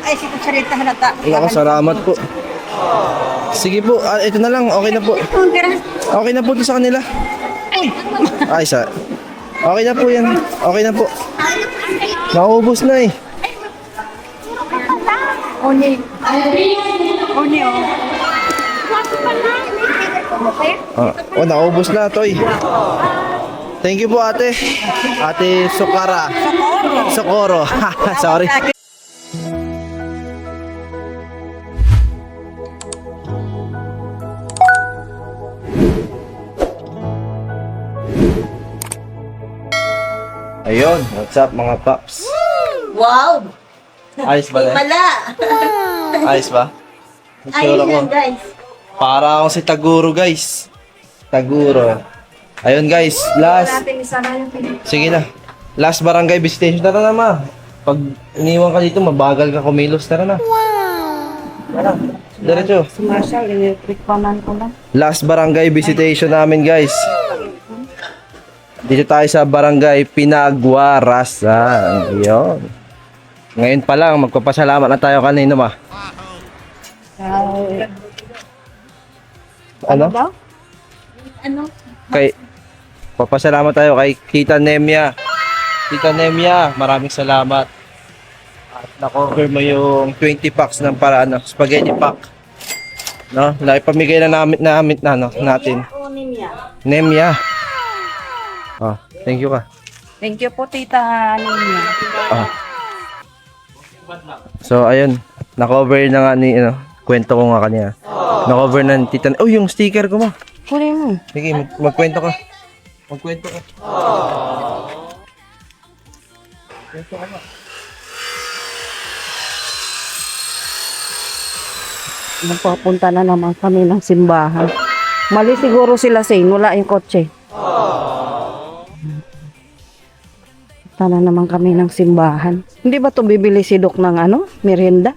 Ay, si Kutsarita halata. Salamat po. Sige po, ito na lang. Okay na po. Okay na po ito sa kanila. Ay, okay na po yan. Okay na po. Naubos na eh. Oni. Oni, oh. Naubos na, Toy. Thank you po, ate. Ate Sukara. Socorro. Sorry. Ayun, what's up mga paps? Wow! Ayos ba na? Mala! Ayos ba? Ayos yan, guys. Para akong si Taguro, guys. Taguro. Ayun, guys. Last. Sige na. Last barangay visitation. Tara na, ma. Pag iniwan ka dito, mabagal ka kumilos. Tara na. Tara. Diretso. Si Marshall, electric paman ko lang. Last barangay visitation namin, guys. Dito tayo sa barangay Pinagwarasan. Ayun. Ngayon pa lang, magpapasalamat na tayo kanino, ma. Ano? Ano? Papasalamat tayo kay Tita Nemia. Tita Nemia, maraming salamat. At na-cover mo yung 20 packs ng spaghetti pack. No? Naipamigay na natin. Nemia. Oh, thank you ka. Thank you po, Tita Nina. Ah. So, ayun. Na-cover na nga kwento ko nga kanina. Na-cover na ni Tita. Oh, yung sticker ko mo. Kunin mo. Sige, magkwento ka. Magkwento ka. Kwento ka ba? Nagpapunta na naman kami ng simbahan. Mali siguro sila wala yung kotse. Punta na naman kami ng simbahan. Hindi ba to bibili si Dok ng merienda?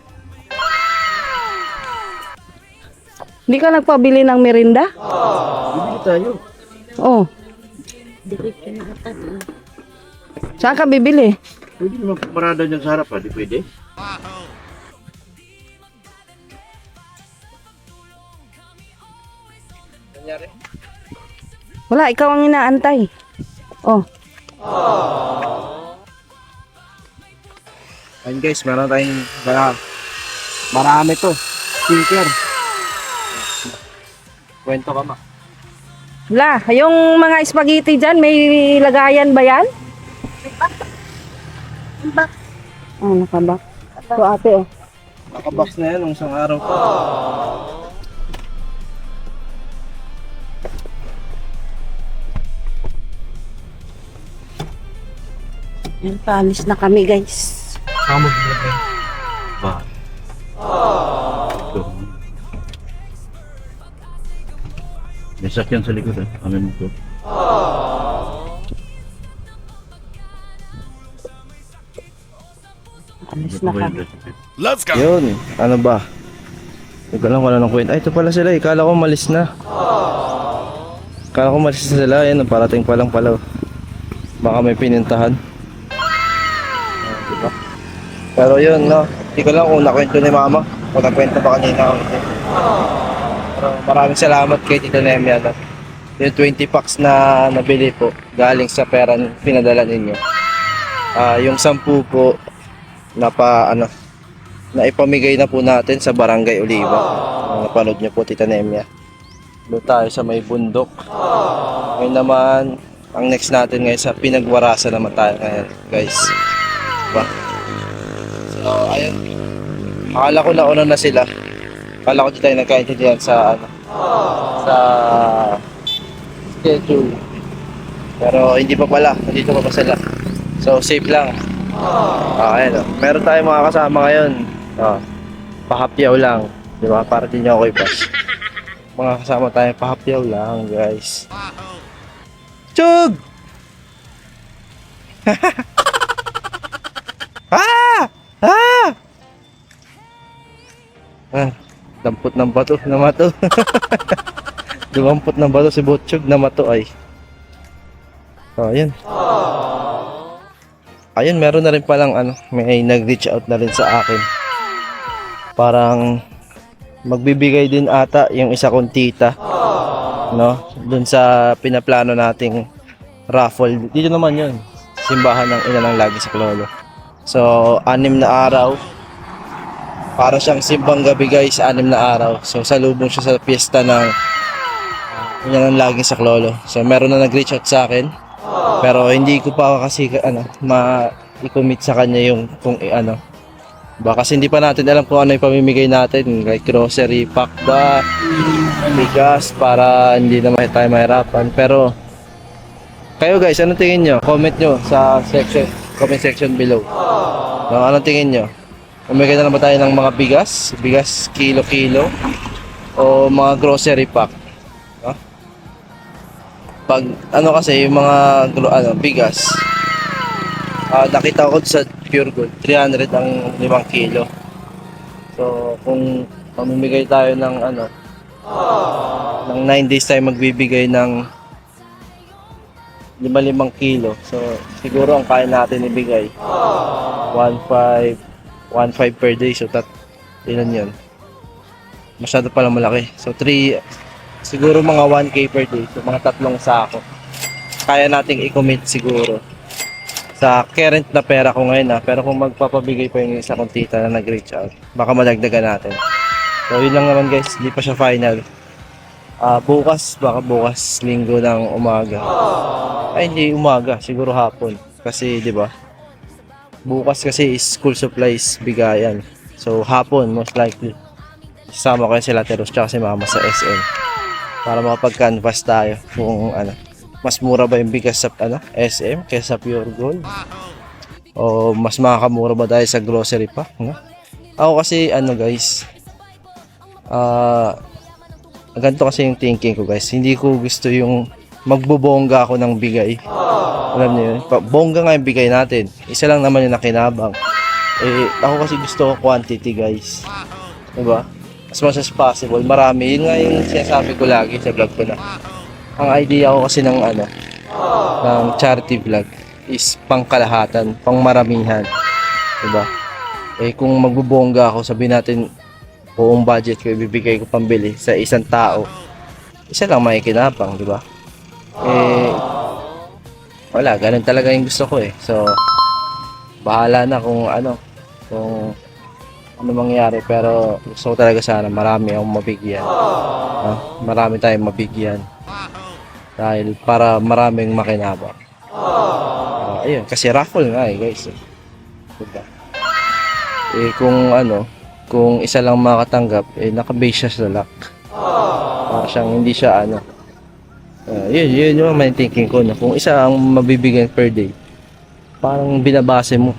Hindi ka nagpabili ng merienda? Bibili tayo. Oh. Saan ka bibili? Pwede naman parada dyan sa harap, di pwede? Wala, ikaw ang inaantay. Oh. Ayun guys, meron tayong marami to. Sticker. Kwento ka, ma. Wala, yung mga spaghetti dyan, may lagayan ba yan? Oh, nakabak. So ate, oh. Nakabox na yan nung isang araw pa. Yan, paalis na kami, guys. Saan mo bilagay? Ba? Ito. May sakyan sa likod Amin mo to. Paalis na kami. Let's go. Yun, ano ba? Ikaw lang wala ng kwento. Ay, ito pala sila. Kala ko malis na. Kala ko malis na sila. Ayan, parating pa lang pala. Baka may pinintahan. Diba? Pero yun, no? Hindi ko lang kung nakwento ni mama. Kung nakwento pa kanina. Pero maraming salamat kay Tita Nemia. No? Yung 20 packs na nabili po. Galing sa pera pinadala ninyo. Yung 10 po na ipamigay na po natin sa Barangay Oliva. Napanood niyo po, Tita Nemia. Doon tayo sa may bundok. Ngayon naman, ang next natin ngayon sa Pinagwarasan naman tayo ngayon, guys. Diba? So, ayun. Akala ko nauna na sila. Akala ko di tayo nagkaintindihan sa schedule. Pero hindi pa pala. Nandito pa sila. So, safe lang. Ayun, meron tayong mga kasama ngayon. Pahapyaw lang. Di ba? Para din nyo ako ipas. Mga kasama tayong pahapyaw lang, guys. Chug! Dampot ng bato, namato. Dumampot ng bato si Butchog, namato ay. Ayun. Ayun, meron na rin palang may nag-reach out na rin sa akin. parang magbibigay din ata yung isa kong tita, no? Dun sa pinaplano nating raffle. Dito naman yun, simbahan ng ina ng lagi sa Klolo. So, 6 na araw. Para siyang simbang gabi guys, 6 na araw. So, salubong siya sa piyesta ng ina ng lagi sa Klolo. So, meron na nag-reach out sa akin. Pero hindi ko pa kasi ma-i-commit sa kanya yung kung baka kasi hindi pa natin alam kung ano yung pamimigay natin, like grocery pack ba, bigas, para hindi naman tayo mahirapan. Pero kayo guys, anong tingin nyo? Comment nyo sa comment section below. No, anong tingin nyo? Umigay na ba tayo ng mga bigas kilo-kilo, o mga grocery pack? No? Pag kasi yung mga bigas, nakita ko sa Pure Gold, 300 ang 5 kilo. So, kung mamimigay tayo ng ng 9 days tayo magbibigay ng 5 kilo. So, siguro ang kaya natin ibigay 1.5 per day. So, ilan yun? Masyado pala malaki. So, siguro mga 1K per day. So, mga 3 sako. Kaya nating i-commit siguro sa current na pera ko ngayon pero kung magpapabigay pa yung isa kong tita na nag-reach out, baka madagdagan natin. So yun lang naman guys, hindi pa siya final. Baka bukas linggo ng umaga. Ay hindi umaga, siguro hapon. Kasi di ba? Bukas kasi is school supplies bigayan. So hapon most likely. Isama ko yung sila Teros tsaka si mama sa SM. Para makapag-canvas tayo kung mas mura ba yung bigas sa SM kaysa Pure Gold, o mas makakamura ba tayo sa grocery pa, no? Ako kasi guys, ganito kasi yung thinking ko guys, hindi ko gusto yung magbubongga ako ng bigay. Alam niyo yun, bongga nga yung bigay natin, isa lang naman yung nakinabang. Ako kasi gusto ko quantity guys, diba? As much as possible, marami. Yun nga yung sinasabi ko lagi sa vlog ko na ang idea ko kasi ng charity vlog is pangkalahatan, pangmaramihan, diba? Kung magbubongga ako, sabihin natin buong budget ko ibibigay ko pambili sa isang tao, isa lang makikinabang, diba? Wala, ganun talaga yung gusto ko So bahala na kung ano mangyari, pero gusto ko talaga sana marami akong mabigyan. Marami tayong mabigyan. Dahil para maraming makinabang. Ayun, kasi raffle nga guys. Diba? Kung isa lang makatanggap, nakabase siya sa luck. Para siyang hindi siya yun yung may thinking ko na kung isa ang mabibigyan per day, parang binabase mo,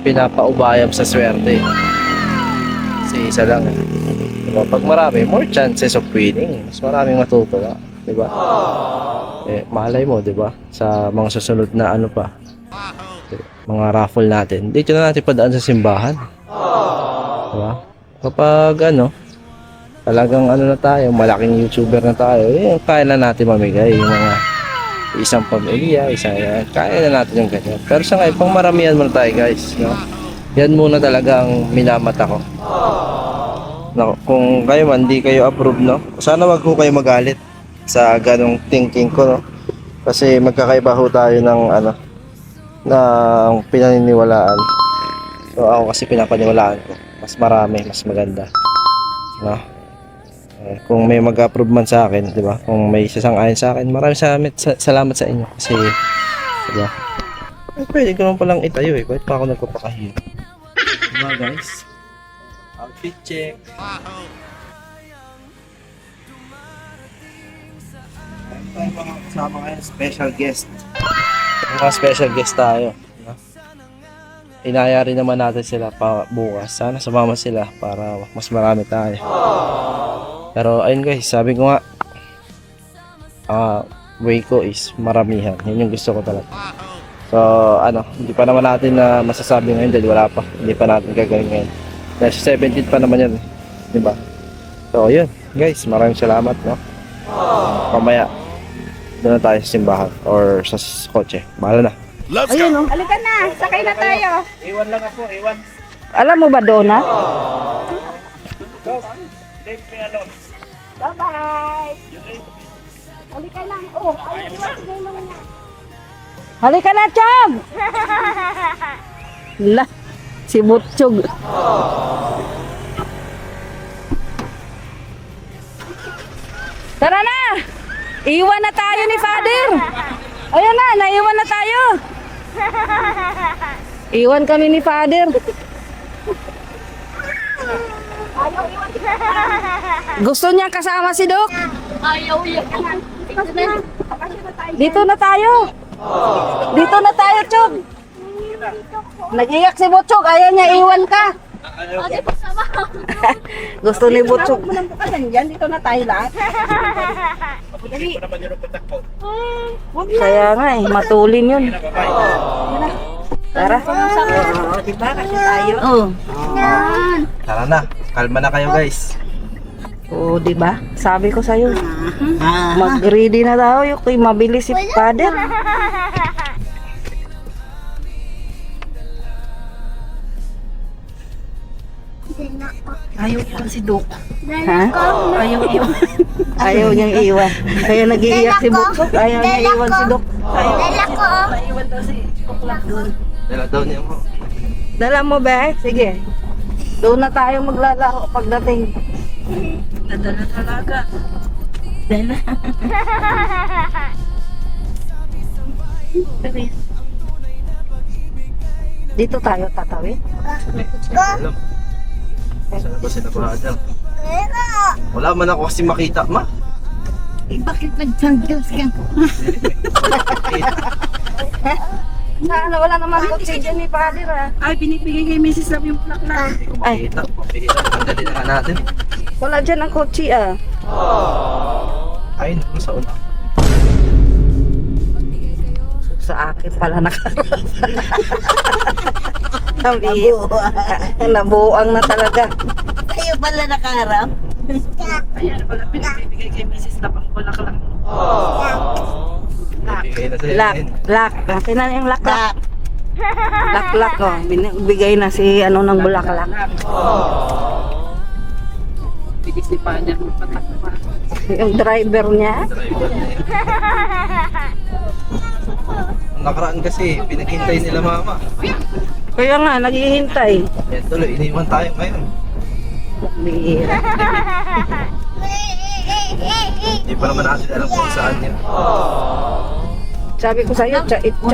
pinapaubayam sa swerte. Kasi isa lang. Diba? Pag marami, more chances of winning. Mas maraming matutuwa. Diba? Malay mo, diba? Sa mga susunod na mga raffle natin. Dito na natin padaan sa simbahan. Diba? Kapag talagang na tayo, malaking YouTuber na tayo, kaya na natin mamigay yung mga isang pamilya, kaya na natin yung ganyan. Pero sa ngayon, pang maramihan muna tayo guys. No? Yan muna talagang minamata ko. No, kung kayo man, hindi kayo approve, no? Sana wag ko kayo magalit sa ganong thinking ko, no? Kasi magkakaiba ho tayo ng ng pinaniniwalaan. So ako kasi pinapaniwalaan ko. Mas marami, mas maganda. No? Kung may mag-approve man sa akin, di ba? Kung may sasang-ayon sa akin, maraming salamat sa inyo. Kasi, di ba? Pwede ko naman palang itayo Bakit pa ako nagpapakahiyo? Diba guys? Outfit check. Tayo mga kasama ngayon, special guest. Mga special guest tayo. Inaya rin naman natin sila pa bukas. Sana sumama sila para mas marami tayo. Pero ayun guys, sabi ko nga, way ko is maramihan. Yun yung gusto ko talaga. So hindi pa naman natin na masasabi ngayon dahil wala pa. Hindi pa natin gagawin ngayon. Nasa 17 pa naman yan, di ba? So yun guys, maraming salamat, no? Mamaya doon na tayo sa simbahan or sa kotse. Bahala na. Ayun oh. Halika na, sakay na tayo. Iwan lang ako, iwan. Alam mo ba, Donut? Bye-bye. Halika na. Oh, ayun, sige mo na. Halika na, Chab! La, si Butchog. Tara na! Iwan na tayo ni Father! Ayan na, naiwan na tayo! Iwan kami ni Father. Ayaw, iwan. Gusto niya kasama si Doc. Ayaw, iwan. Dito na tayo. Dito na tayo, Chog. Nag-iyak si Butchog, ayaw niya iwan ka. Ate, pasama. Gusto ni Butchog. Dito na tayo lahat. Kaya nga eh, matulin yun. Tara. Diba? Kasi tayo. Oo. Tara na, kalma na kayo guys. Oo, di ba? Sabi ko sa'yo. Mag-ready na tayo, kay mabilis si Father. Ayaw iwan si Doc. Ha? Ayaw iwan. Ayaw niyang iwan. Kaya nag-iiyak si Butchog, ayaw niya iwan si Doc. Iwan daw si Doc lang doon. Dala daw niya mo. Dala mo ba? Sige. Doon na tayo maglalaro pagdating. Nadala talaga. Dala. Dito tayo tatawid. Alam. Saan ba sila ba dyan? Wala man ako kasi makita, ma. Bakit nag-sunglass ka? Sana wala naman kotse dyan ni Father ha. Ay, binibigay kay Mrs. Love yung plak na. Hindi ko makita. Mapihira. Tanggalin na nga natin. Wala dyan ang kotse ah. Ay, naku sa una. Sa akin pala nakaroon. Nabuang na talaga. Kayo pala nakaharap? Ayan pala, binibigay kay Mrs. Love ang bulaklak. Bigay na sa'yo. Lock, lock. Akin na yung lock, lock. Lock, lock oh. Bigay na si ano ng bulaklak. Bilis ni Father magpatakpa. Yung driver niya. Ang nakaraan kasi, pinaghintay nila mama. Kaya nga, naghihintay. Yan tuloy, iniwan tayo ngayon. Bihira. Hindi pa naman natin alam kung saan yun. Sabi ko sa'yo, chat mo.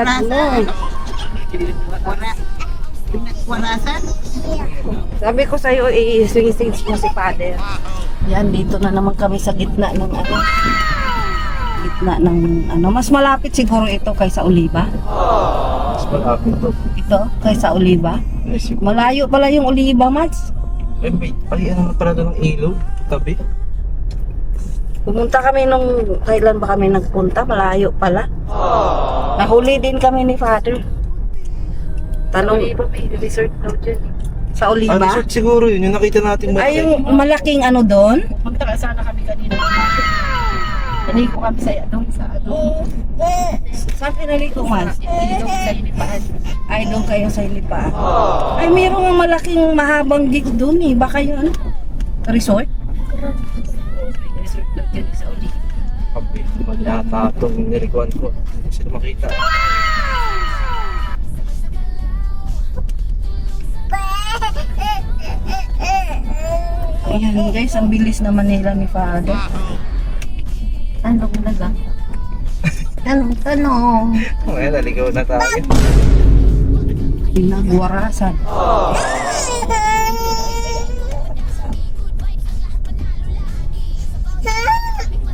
Warasan? Sabi ko sa'yo, i-swing mo si Father. Yan, dito na naman kami sa gitna ng ano. Gitna ng ano. Mas malapit siguro ito kaysa Oliva. Mas malapit to. Ito, kaysa Oliva. Yes, you- Malayo pala yung Oliva, Mads. Ay, ano na pala doon ng ilog? Tabi. Pumunta kami nung, kailan ba kami nagpunta? Malayo pala. Nahuli din kami ni Father. Tanong, May resort daw dyan. sa Oliva? Resort siguro yun, yung nakita natin Ay, yung malaking ano doon? Magtaka sana kami kanina. Naligo kami doon sa ano. Saan pinaliko, Mads? Doon sa inipaan. Ay, doon kayo sa Ilipa. Ay, mayroong malaking mahabang gate doon eh. Baka yung ano? Resort? May resort daw dyan sa uli. Tabi. Yata itong nilikuan ko. Hindi sila makita. Ayan guys, ang bilis naman nila ni Father. Tanong na lang. Tanong. Ngayon, naligaw na tayo. Pinagwarasan.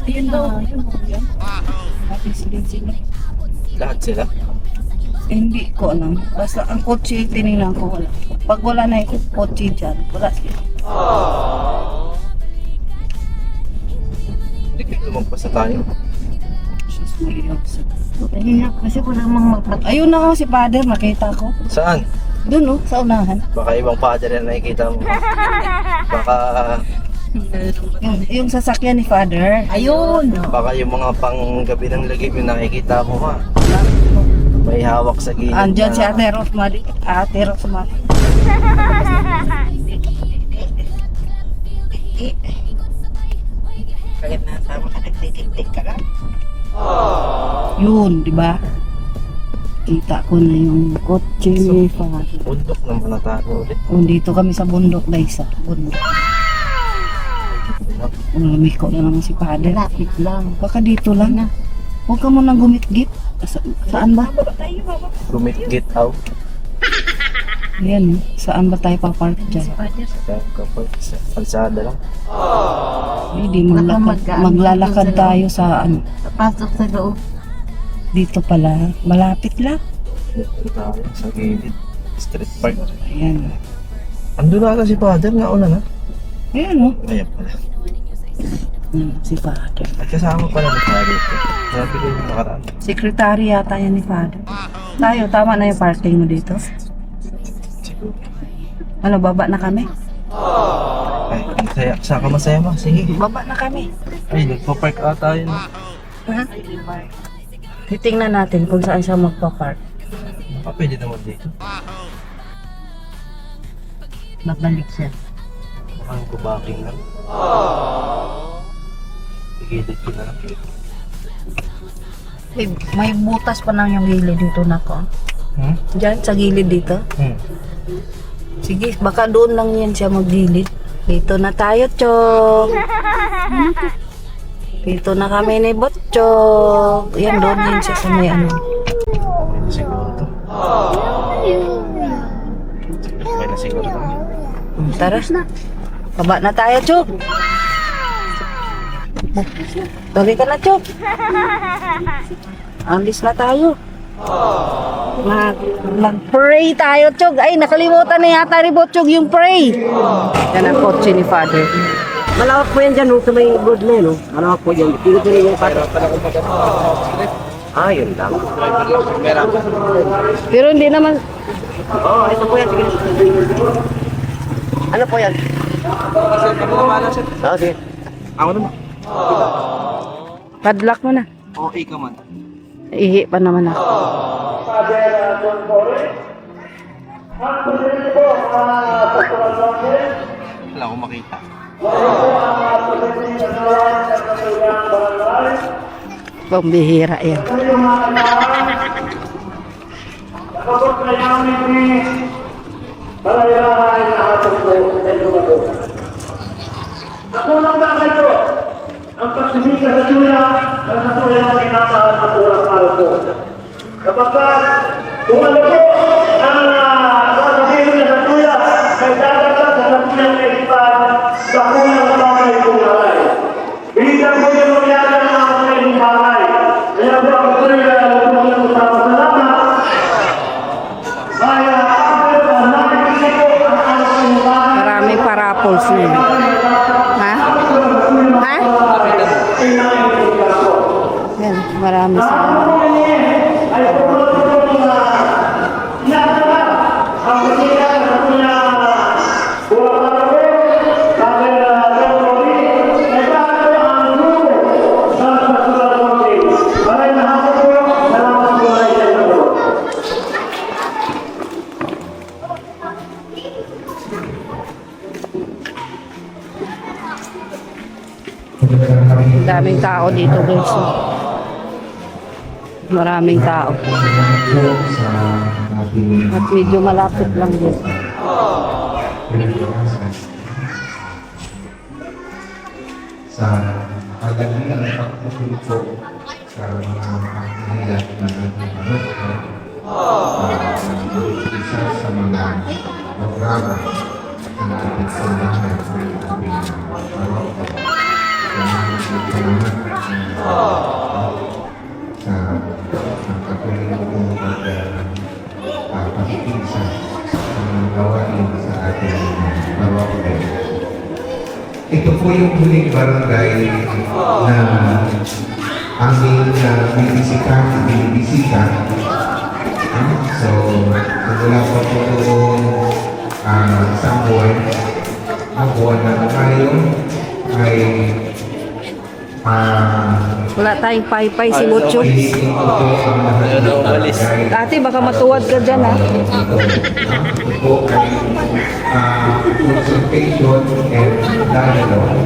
Ayun daw. Ayun. Happy sila. Lahat sila. Eh, hindi ko alam. Basta ang kotse, tinignan ko wala. Pag wala na yung kotse dyan, wala sila. Hindi kayo lumagpas na tayo. Sus, mahirap sa... Mahirap kasi wala mang magpag... Ayun na ako si Father, nakita ko. Saan? Doon oh, sa unahan. Baka ibang father na nakikita mo. Baka Yung sasakyan ni Father. Ayun! baka yung mga panggabi ng lagim yung nakikita mo, ma. May hawak sa gilid. Andyan na- si Ate Rosemary. Ate Rosemary. Kaya nasama ka nagtitik-tik ka lang. Yun, di ba? Kita ko na yung kotse ni Father. Bundok naman na tayo ulit. Kung dito kami sa bundok, guys, sa bundok. Ulamig ko na naman si Father. Lapit lang. Baka dito lang. Huwag ka muna gumit-git. Saan ba? Gumit-git out. Ayan, saan ba tayo papark dyan? Kaya kapag sa kalsada lang. Hindi, maglalakad tayo sa ano. Pasok sa loob. Dito pala, malapit lang. Dito tayo sa gilid. Street park. Ayan. Ando na ata si Father, nauna na. Ayan, oh. Ayan pala. Si Father. At kasama pala ni Father ito. Sabi ko yung nakaraan. Secretary yata yan ni Father. Tayo, tama na yung parking mo dito. Siguro. Ano, baba na kami? Ay, masaya. Saka masaya ma. Sige. Baba na kami. Ay, nagpa-park ata yun. Titingnan natin kung saan siya magpa-park. Baka pwede naman dito. Nagbalik siya. Mukhang kubaking lang. Igilid ko na lang. May butas pa lang yung gilid dito na ko. Hmm? Diyan, sa gilid dito. Sige, baka doon lang yan siya maggilid. Dito na tayo, Chong. Dito na kami ni Botchok. Yan, doon din siya sa may ano. Okay na siguro to. Okay na siguro to. Tara. Baba na tayo, Chok. Dali ka na, Chok. Alis na tayo. Mag-pray tayo, Chog. Ay, nakalimutan na yata ni Botchog yung pray. Yan ang kotse ni Father. Malawak po yan dyan, no, sa may road na yun, no? Malawak po yan. Pinutulin yung pato. Yun lang. Pero hindi naman, Oo, ito po yan. Sige. Ano po yan? Sige. Ako naman. padlock mo na. Okay ka man. Ihi pa naman ako. Wala akong makita. Pambihira yan. Nakulang bagay ko ang pagsimika sa tuya ng natuloy na kinasaan at urang palpo. Kapag kung ano po ang sasabihin niya sa tuya, may dadagat sa natuyang kaisipan sa kulang bagay kong alay. Bilang ko yung mangyari ng mga kailing bagay. Kaya po ang tuloy na nagtulang ko sa masalamat. Kaya ako na nakikisip ko ang ano kong bagay. Maraming parapols na yun. Ha? Ha? Yan, marami sa daming tao dito, guys. Maraming tao. At medyo malapit lang dito. Sa pagdating ng pagpupulo sa mga mahirap na nagmamahal isa sa mga programa na natin sa lahat ng ating parokya sa pagkatuloy ng pagkikisa sa mga gawain sa ating parokya. Ito po yung huling barangay na aming binibisita. So, wala pa po itong isang buwan. Ang buwan na tayo ay Wala tayong paypay si Butchok. hihingin ko po ang lahat Ayun na, umali. guys. Ate, baka matuwad ka dyan ha. Ito po ay consultation and dialogue.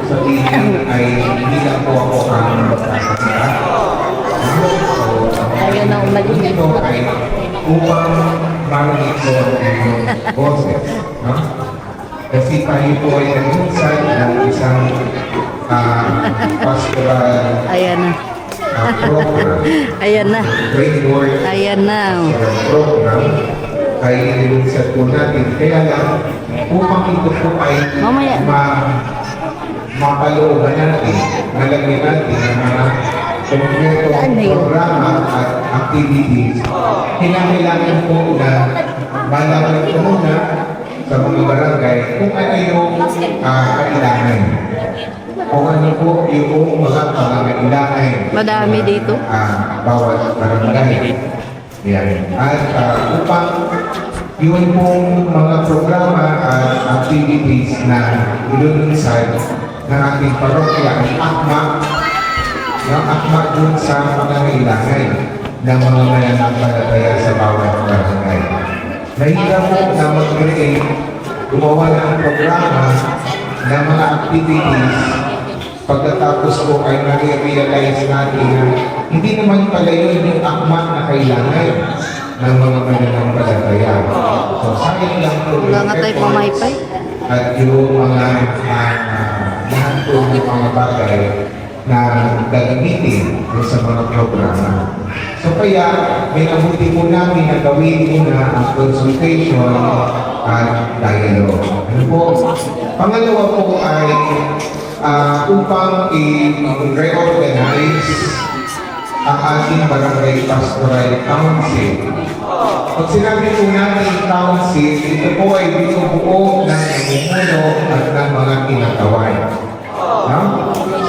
Sabihin ay hindi lang po ako ang magsasalita. Ayun na, umalis na. Ito ay upang marinig ko ang inyong boses. No? Kasi tayo po ay nag-inside ng isang pastoral Ayan na. program. Ayan na. Framework Ayan na. program ay inilunsad po natin. Kaya lang, upang ito po ay Mamaya. mapalooban natin, malagyan natin ng mga konkretong programa at activities, kinakailangan po na malaman ko muna sa mga barangay kung ano yung kailangan. Kung ano po yung mga pangangailangan. Madami dito. Bawat barangay. Yan. At upang yun pong mga programa at activities na ilulunsad ng ating parokya ay akma dun sa mga kailangan ng mga mananampalataya sa bawat barangay. Mahirap po na mag-create, gumawa ng programa ng mga activities pagkatapos po ay nare-realize natin na hindi naman pala yun yung akma na kailangan ng mga mananampalataya. So, sayang lang po Wala nga tayo pamaypay. at yung mga lahat po ng mga bagay na gagamitin sa mga programa. So kaya, minabuti po namin na gawin muna ang consultation at dialogue. Ano po? Pangalawa po ay upang i-reorganize ang ating barangay pastoral council. Pag sinabi po natin council, ito po ay binubuo ng namumuno at ng mga kinatawan. No?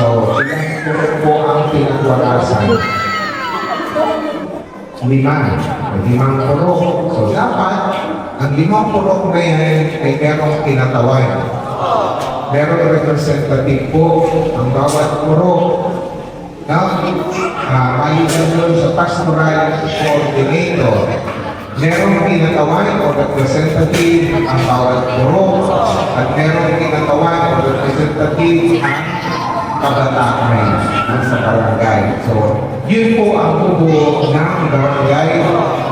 So, ilan po ang pinagwarasan? 5. Limang purok. So, dapat ang 5 purok na yan ay merong kinatawan. Merong representative po ang bawat purok. Maliban doon sa pastoral coordinator. Merong kinatawan o representative ang bawat purok at merong kinatawan o representative ang kabataan sa barangay. So, yun po ang bubuo ng barangay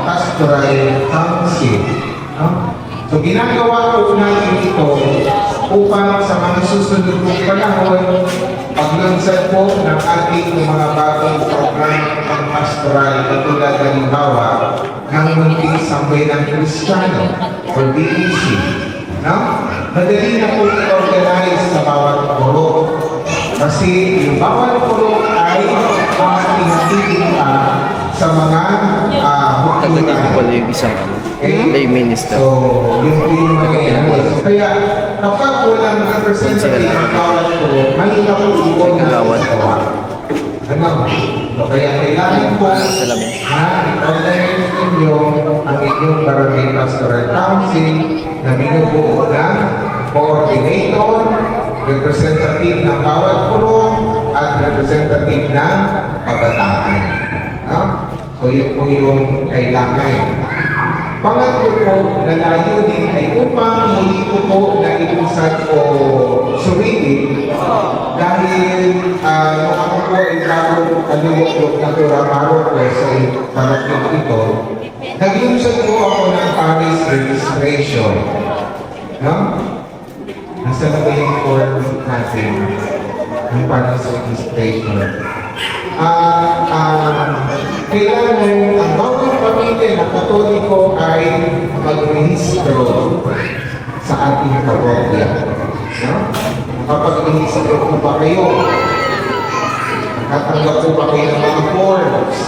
pastoral council. So, ginagawa po natin ito upang sa mga susunod pong panahon, paglansad po ng ating mga bagong program ng pastoral na tulad halimbawa ng munting sambayan ng Kristiyano or DEC. No? Madali na po i-organize sa bawat purok. Kasi yung bawat purok ay ating sa mga Nagdating ko pala yung isang lay minister. So, yun po yung mga inawas. Kaya, kapag walang representative ng bawat purok, mahirap po ipon na gawa. Ano? So, kaya kailangan po na i-organize ninyo ang inyong barangay pastoral council na binubuo ng coordinator, representative ng bawat purok, at representative ng kabataan. No? So, yun po yung kailangan. Pangatlo po na layunin ay upang muli ko po na ilusad o suriin dahil nung ako po ay bagong kalulok na turamaro ko sa parating ito, nag-ilusad po ako ng parish registration. No? Nasa na ba yung form natin? Yung parish registration. Kailangan ang bawat pamilya na Katoliko ay mag-rehistro sa ating parokya. No? Kapag-rehistro po ba kayo? Nakatanggap po ba kayo ng mga forms?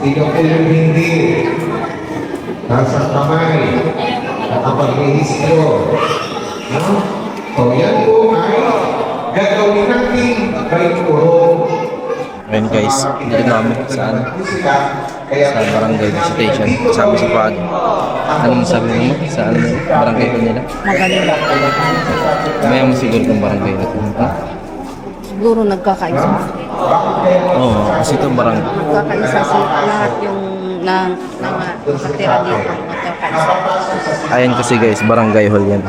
Sino po yung hindi? Nasa kamay. Nakapag-rehistro. No? So yan po ay gagawin natin by puro. Ayun guys, dito namin sa barangay station. Sabi si Pag, anong sabi mo sa barangay ko nila? Maganda. May mo siguro kung barangay na ito. Siguro nagkakaisa. Oo, kasi ito barangay. Magkakaisa sa lahat yung nakatira dito. Magkakaisa. Ayan kasi guys, barangay hall yan.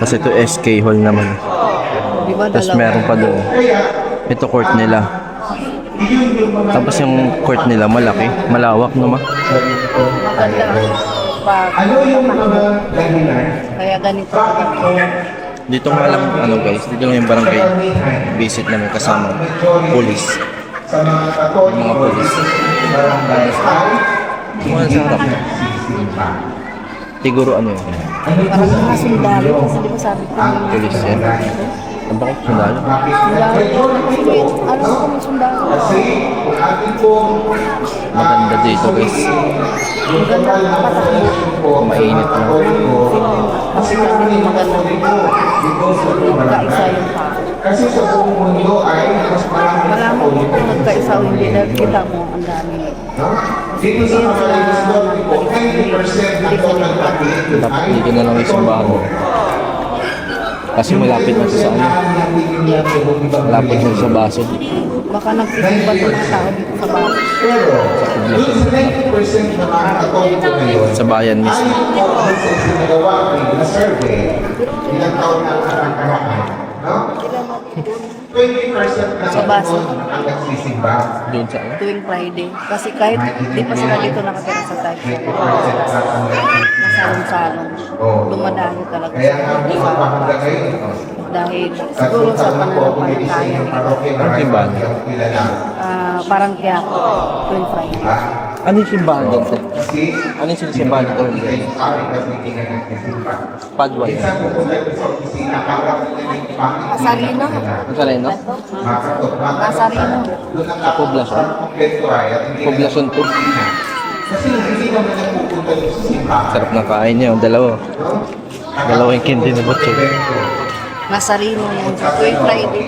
Kasi ito SK hall naman. Di ba Tapos dalawa? meron pa doon. Ito court nila. Tapos yung court nila malaki, malawak no ma. Maganda. Pag Ano yung mga dahilan? kaya ganito ka. Dito nga lang ano guys, dito lang yung barangay. Visit namin kasama police. Sa mga Katoliko, Mga police. barangay ay Mga sa harap. Siguro ano yun? Parang mga sundalo. Kasi di ba sabi ko yung Police yan. Ang bakit sundalo? Alam ko may sundalo. kasi kung ating pong Maganda dito guys. yung total na po Mainit na. Kasi hindi maganda. Magkaisa yung tao. Kasi sa buong mundo ay mas marami Wala mo kung magkaisa o hindi dahil kita mo ang dami. no? Dito sa mga legislative po, 90% ng total population Dapat dito na lang yung simbahan mo. Kasi malapit na sa ano. Malapit na sa baso. Baka nagsisimba ng mga tao dito sa bahay. Pero, dun sa 90% ng mga Katoliko ngayon, Sa bayan mismo. sinagawa na survey, ilang taon na nakaraan, no? 20% na Sa baso. ang nagsisimba. Doon sa ano? Tuwing Friday. Kasi kahit di pa sila dito nakatira sa tayo. Masalong-salong. Dumadayo talaga Kaya nga sila po, dito ang sa mahalaga ngayon, dahil siguro sa pananampalataya nila. Ang simbahan? Parang kaya tuwing Friday. Ano yung simbahan doon? Kasi, Ano yung simbahan doon? Padua yan. Nasarino. Ang sareno? Nasarino. Sa poblasyon? Poblasyon 2. Kasi hindi naman nagpupunta yung simbahan. Sarap ng kain niya. Yung dalawa. Dalawa yung kindi ni Butchog. Nasarino yan. Tuwing Friday.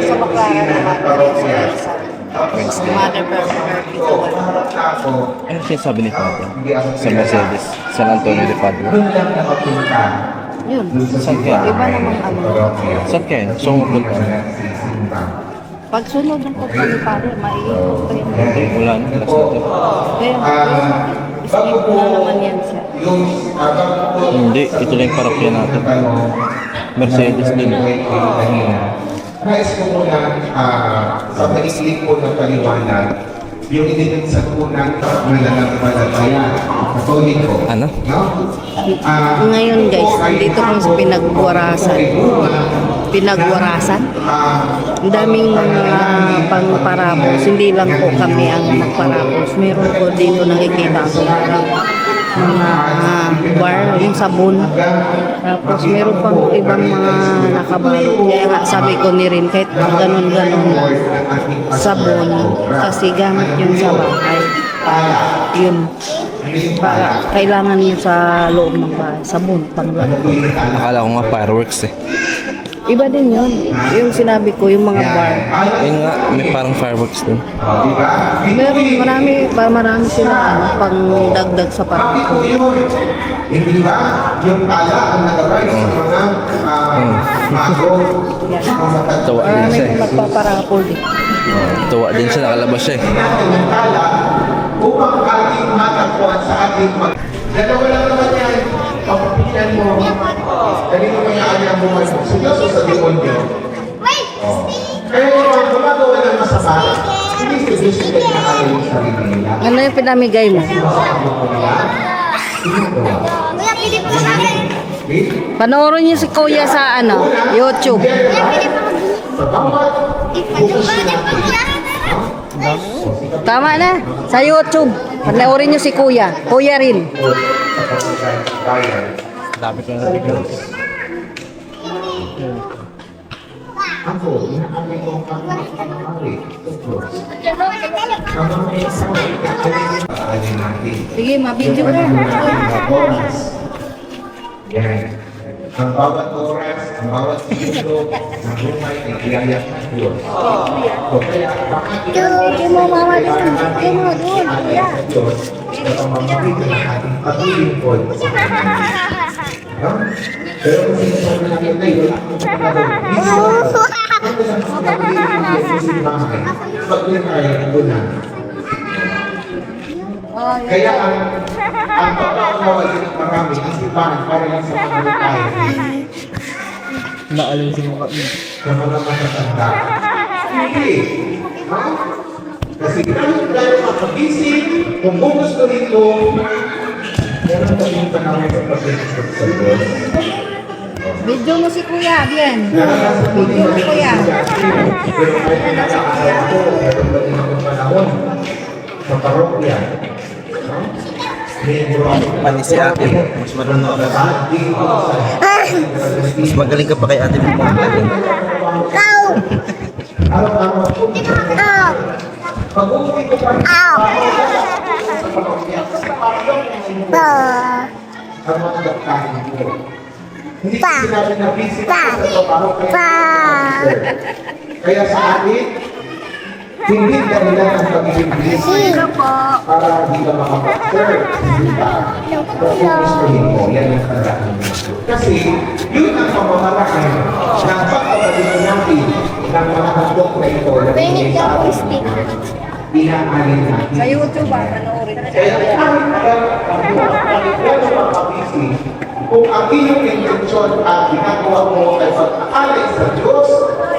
Sa Baclaran naman. Sa Mother Perpetual. Ano sinasabi ni Father? Sa Mercedes. San Antonio de Padua. Yun. Saan kaya? Iba namang ano. Saan kaya? So, punta. Pag sunod ng punta ni Padre, maiikot pa yun. Wala na. Last na to. Kaya, isip na naman yan siya. Hindi. Ito lang yung parokya natin. Mercedes din. Nais ko muna sa paisip po ng paliwanag yung initin sa tunang mananampalataya Katoliko. Ano? No? Ngayon guys, dito kami sa Pinagwarasan. Pinagwarasan? Ang daming mga pangparapos. Hindi lang po kami ang magparapos. Meron po dito nakikita ko mga bar, yung sabon. Tapos meron pang ibang mga nakabalot. Kaya nga sabi ko ni Rin, kahit ganun-ganun sabon, kasi gamit yun sa bahay. Yun. Para kailangan yun sa loob ng bahay. Sabon, pang Akala ko nga fireworks eh. Iba din yun. Yung sinabi ko, yung mga bar. Ayun nga, may parang fireworks din. Meron, marami sila pang dagdag sa parako. Hindi ba? Yung pala ang nag-arise sa mga mago. Yan. Tuwa din Marami siya kong eh. magpaparapol din. Tuwa din siya, nakalabas siya eh. Yung pala, upang ating matagpuan sa ating dalawa lang naman yan. Papapilan mo. Dali mo kaya ayaw mo magsugaso sa demonyo. Kaya yung gumagawa ng masama, hindi suggestion na kaya yung sarili nila. Ano yung pinamigay mo? Panoorin niyo si Kuya sa YouTube. Tama na. Sa YouTube. Panoorin niyo si Kuya. Kuya rin. Dami ko na nabigyan. Ako, inaamay ko ang pangari. Sige, mabidyo ka. Yan. Ang bawat oras, ang bawat minuto, ng buhay ay biyaya ng Diyos. So, kaya, bakit Sige mo, mama doon. Sige mo, doon. Kuya. Diyos sa pamamagitan ng ating paglilingkod sa Kanya. No? Pero kung sinasabi natin na yun, ko lang maglilinis sa simbahan, pag-retire ko na. Kaya ang pagkakawali ng marami, ang simbahan para lang sa mga retire. Naalam sa mga Sa mga matatanda. Hindi. Ha? Kasi dahil makagising, kung gusto rito, meron kaming panahon sa pag-ibig sa Diyos. Video mo si Kuya, bien. Video mo Kuya. Pero may pinakaalam ko, meron ba din akong panahon sa parokya. No? Panis si ate mo. Mas marunong ka. Mas magaling ka pa kay ate mo. Araw-araw po. Pag-uwi ko pa sa parokya. Ang mga daktahin ko. Hindi ko sinabi na busy ako sa parokya. Kaya sa akin, hindi dahilan ang pagiging busy para hindi ka makapag-serve. Hindi ba? Kung gustuhin mo, yan ang tandaan mo. Kasi yun ang pamamaraan ng pagkakabili natin ng mga handok na ito na binigay sa atin. Inaalin natin. Sa YouTube, panoorin. Kaya kahit pero makabisi, kung ang iyong intensyon at ginagawa mo ay pag-aalay sa Diyos,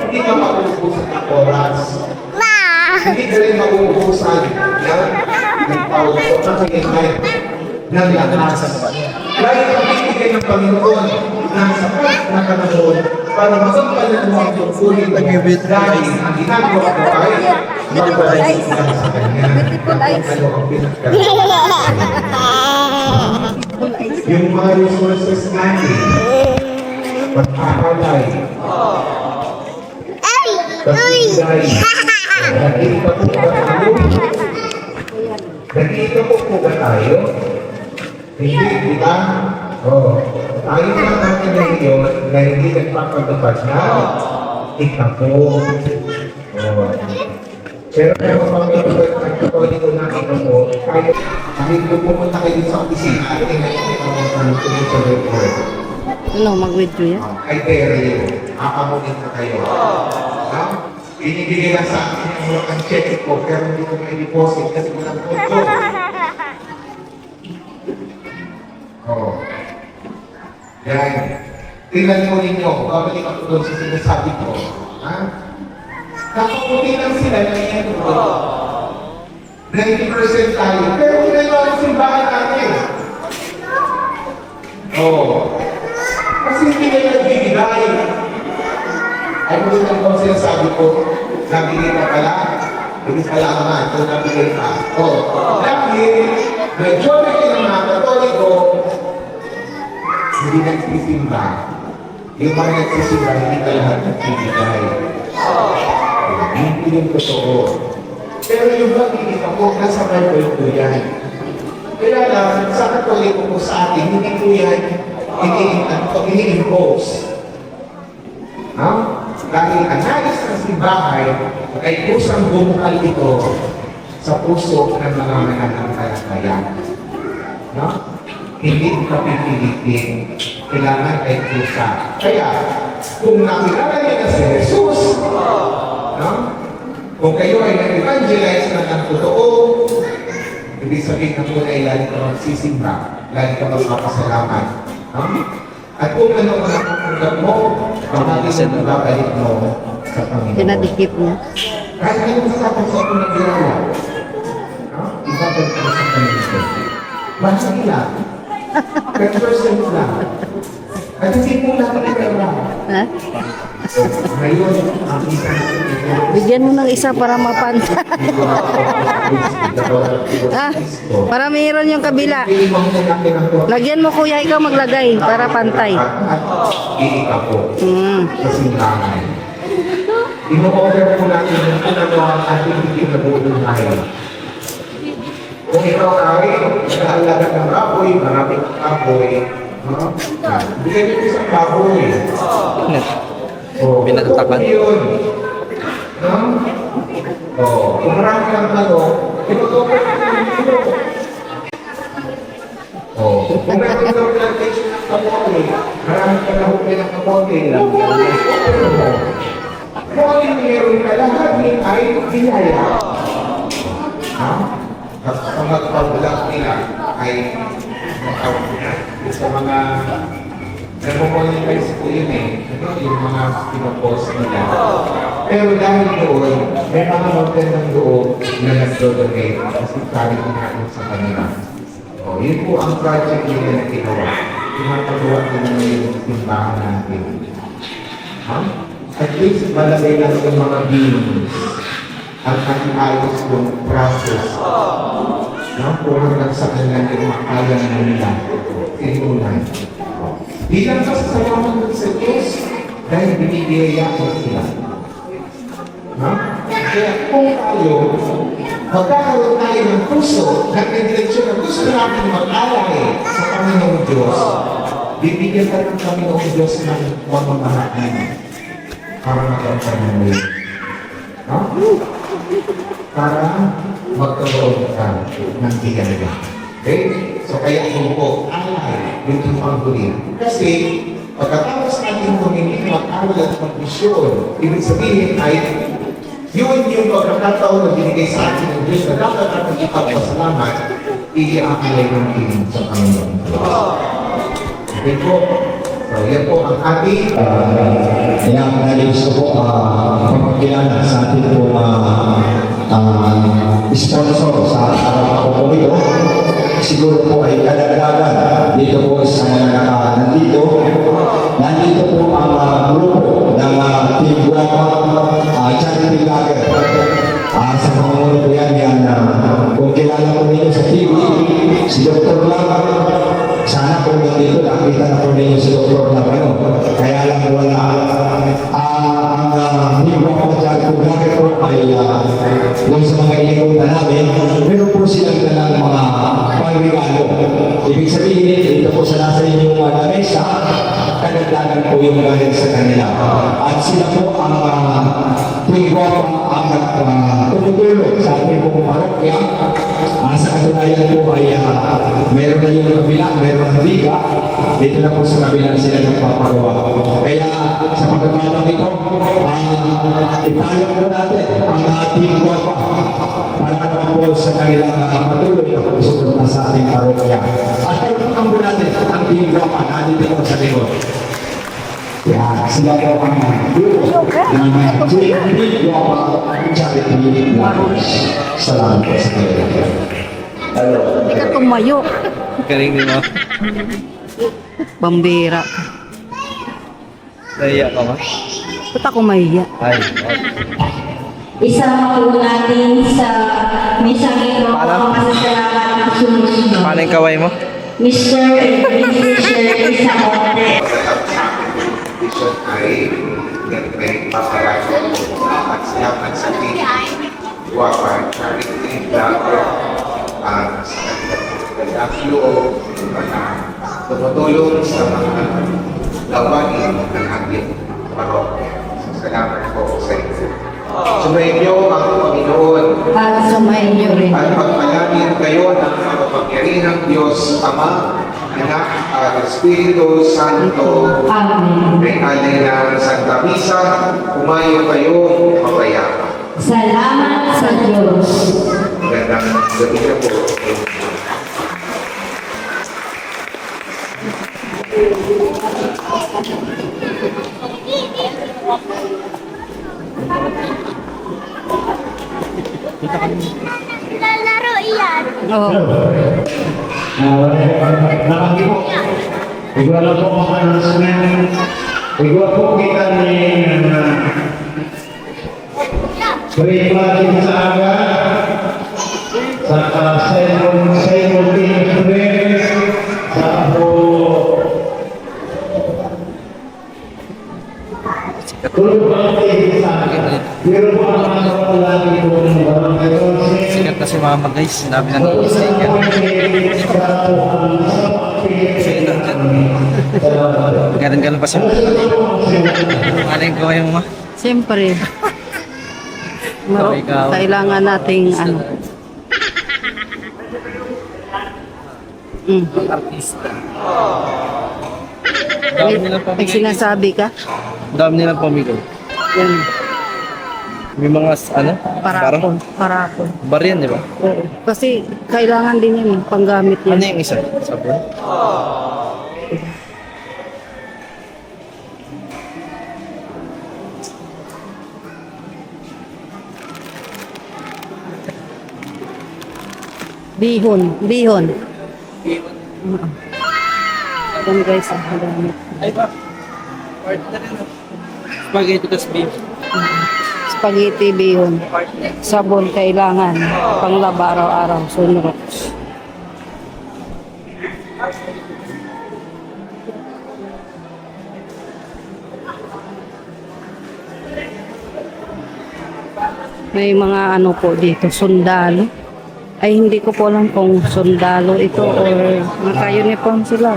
hindi ka mag-uubusan ng oras. Hindi ka rin mag-uubusan ng pauso ng kailangan ng lakas. Dahil ang bibigay ng Panginoon ng sapat na panahon para magpapalan mo ang tungkulin mo dahil ang ginagawa mo ay magpapalay sa Kanya. Ano ang yung mga resources natin, pag-aalay, pag-ibigay, nakita po ba tayo? Nakita po ba tayo? Hindi, di ba? Oo. Tayo lang natin na yun na hindi nagpapagdapat na tika po. Oo. Pero kung pag-ibigay ng katoliko na ika po, kahit kung pumunta kayo sa opisina, at tingnan yung sa report. Ano, mag-video yan? Ay, pero yun, akamunin ko kayo. Ha? Binibigay lang sa akin yung ang check ko, pero hindi ko may deposit kasi walang punto. Oo. Yan. Tingnan mo ninyo, babalik ako doon sa sinasabi ko. Ha? Nakaputi lang sila na yan doon. 90% tayo, pero ginagawa ang simbahan natin. Oo. Kasi hindi na nagbibigay. Ay, kung ito ang sinasabi ko, nabigay ka pala, hindi pala naman, kung nabigay ka. Dahil, majority ng mga Katoliko, hindi nagsisimba. Yung mga nagsisimba, hindi ka lahat nagbibigay. Hindi yung totoo. Pero yung pag-ibig ako, nasa Bible ko yan. Kaya lang, sa Katoliko ko sa atin, hindi ko yan ini-impose. No? Dahil ang nais ng simbahay ay kusang bumukal ito sa puso ng mga mananampalataya. No? Hindi ito pipilitin. Kailangan ay kusa. Kaya, kung nakilala niyo na si Jesus, no? Kung kayo ay nag-evangelize na ng totoo, ibig sabihin na po ay lagi ka magsisimba, lagi ka magpapasalamat. No? At kung ano ang nakukulap mo, ang babalik mo sa Panginoon. Pinadikip niya. Kahit anong matapos ako ng ginagawa, no? Ibabalik mo sa Panginoon. Bahagi lang. 10% lang. At hindi po natin ipera. Ha? Ngayon, ang isa na Bigyan mo ng isa para mapanta. Para mayroon yung kabila. Lagyan mo kuya, ikaw maglagay para pantay. Iika po. Sa simbahan. Ino-order po natin yung ano ang ating hindi nabubuhay. Kung ikaw ay nag-aalaga ng baboy, maraming baboy, no? Bigyan nyo isang baboy. Pinatatakan. Yun. No? Kung marami kang ino-order natin yung kung meron daw plantation ng kamote, marami ka na hukay ng kamote. Kung ano meron ka, lahat yun ay biyaya. Ha? Kapag magpabulak nila ay sa mga nagpo-monetize po yun yung mga pinopost nila. Pero dahil doon, may mga magandang loob na nagdodonate kasi kami natin sa kanila. O, yun po ang project nila na ginawa. Pinapagawa nila yung simbahan natin. Ha? At least malagay lang yung mga beings ang ayos kong process. No? Kung hanggang sa kanila yung makaya na nila. Tinunay. Bilang kasalaman sa Diyos dahil binibiyaya ko sila. Ha? Kaya kung tayo, magkakaroon tayo ng puso at ng direksyon na gusto natin mag-alay sa Panginoong Diyos, bibigyan ka ng Panginoong Diyos ng pamamahaan para magkaroon mo. Ha? Para magkaroon ka ng bigay. Okay? So kaya kung po, alay, yung panggulit. Kasi, pagkatapos natin humingi mag-aral at mag-misyon, ibig sabihin ay, yun yung pagkakataon na binigay sa atin ng Diyos na dapat natin ipagpasalamat, iaalay ng tingin sa Panginoon. Okay po? So, yan po ang ating Kaya nalinis ko po pagkakilala sa ating po sponsor sa araw po ito. Siguro po ay kadagdagan dito po sa nandito po ang grupo ng Team Guapa Charity Vlogger. Sa mga po yan, kung kilala po ninyo sa TV, si Dr. Lang, sana po nandito, nakita na po ninyo si Dr. Lang, kaya lang wala. Ang Team Guapa Charity Vlogger po ay yung sa mga inipunta namin, meron po silang ng mga pangregalo. Ibig sabihin, ito po sa nasa inyong mesa, kadagdagan po yung galing sa kanila. At sila po ang Team Guapa ang tumutulong sa ating pong parokya. Sa katunayan po ay meron na yung kabila, meron na liga. Dito na po sa kabila sila nagpapagawa. Kaya sa pagkakalang ito, ipayang po natin ang Team Guapa para naman po sa kanilang patuloy na pagsusunod sa ating parokya. At pagkakalang po natin ang Team Guapa na dito po sa likod. Ya, sila po ang grupo ng Team Guapa Charity Vloggers. Salamat po sa kanila. Hello. Hindi ka tumayo. Galing din mo. Bambira. Naiya ka ba? Ba't ako mahiya? Ay, Isama po natin sa misang ito ang pasasalamat ng sumusunod. paano yung kaway mo? Mr. and Mrs. Shirley Samonte. vision ay may paparasyon at siyapan sa Team Guapa Charity Vlogger sa kanilang loob na tumutulong sa mga gawain ng ating parokya. Salamat po sa inyo. Sumainyo ang Panginoon At sumainyo rin. at pagpalain kayo ng makapangyarihang Diyos Ama, Anak at Espiritu Santo. Amen. May alay ng Santa Misa, umayo kayo mapayapa. Salamat sa Diyos. Magandang gabi na po. Lalaro iyan. Oo. Nakagi po. Igwa lang po mga announcement. Igwa po kita ni break natin sa aga sa Simon Team Students sa po tulog ba ang tingin sa aga? Pero po ang mga lagi po ng barangay Jose. Sikat na si mama guys. Sinabi na nito sa inyo. Sikat dyan. Ganun pa siya. Ano yung kaway mo ma? Siyempre. Ikaw. Kailangan nating ano. Artista. May sinasabi ka? Dami nilang pamilya. Yan. May mga ano? Parapon. Parapon. Bar yan, di ba? Oo. Kasi kailangan din yun, panggamit Ano yan. yung isa? Sabon? Bihon. Bihon. Oo. Yan guys, ang gamit. Ay ba? Partner yun. Spaghetti tas beef. Spaghetti, bihon. Sabon kailangan. Panglaba araw-araw. Sunrox. May mga ano po dito, sundalo. Ay, hindi ko po alam kung sundalo ito or naka-uniform sila.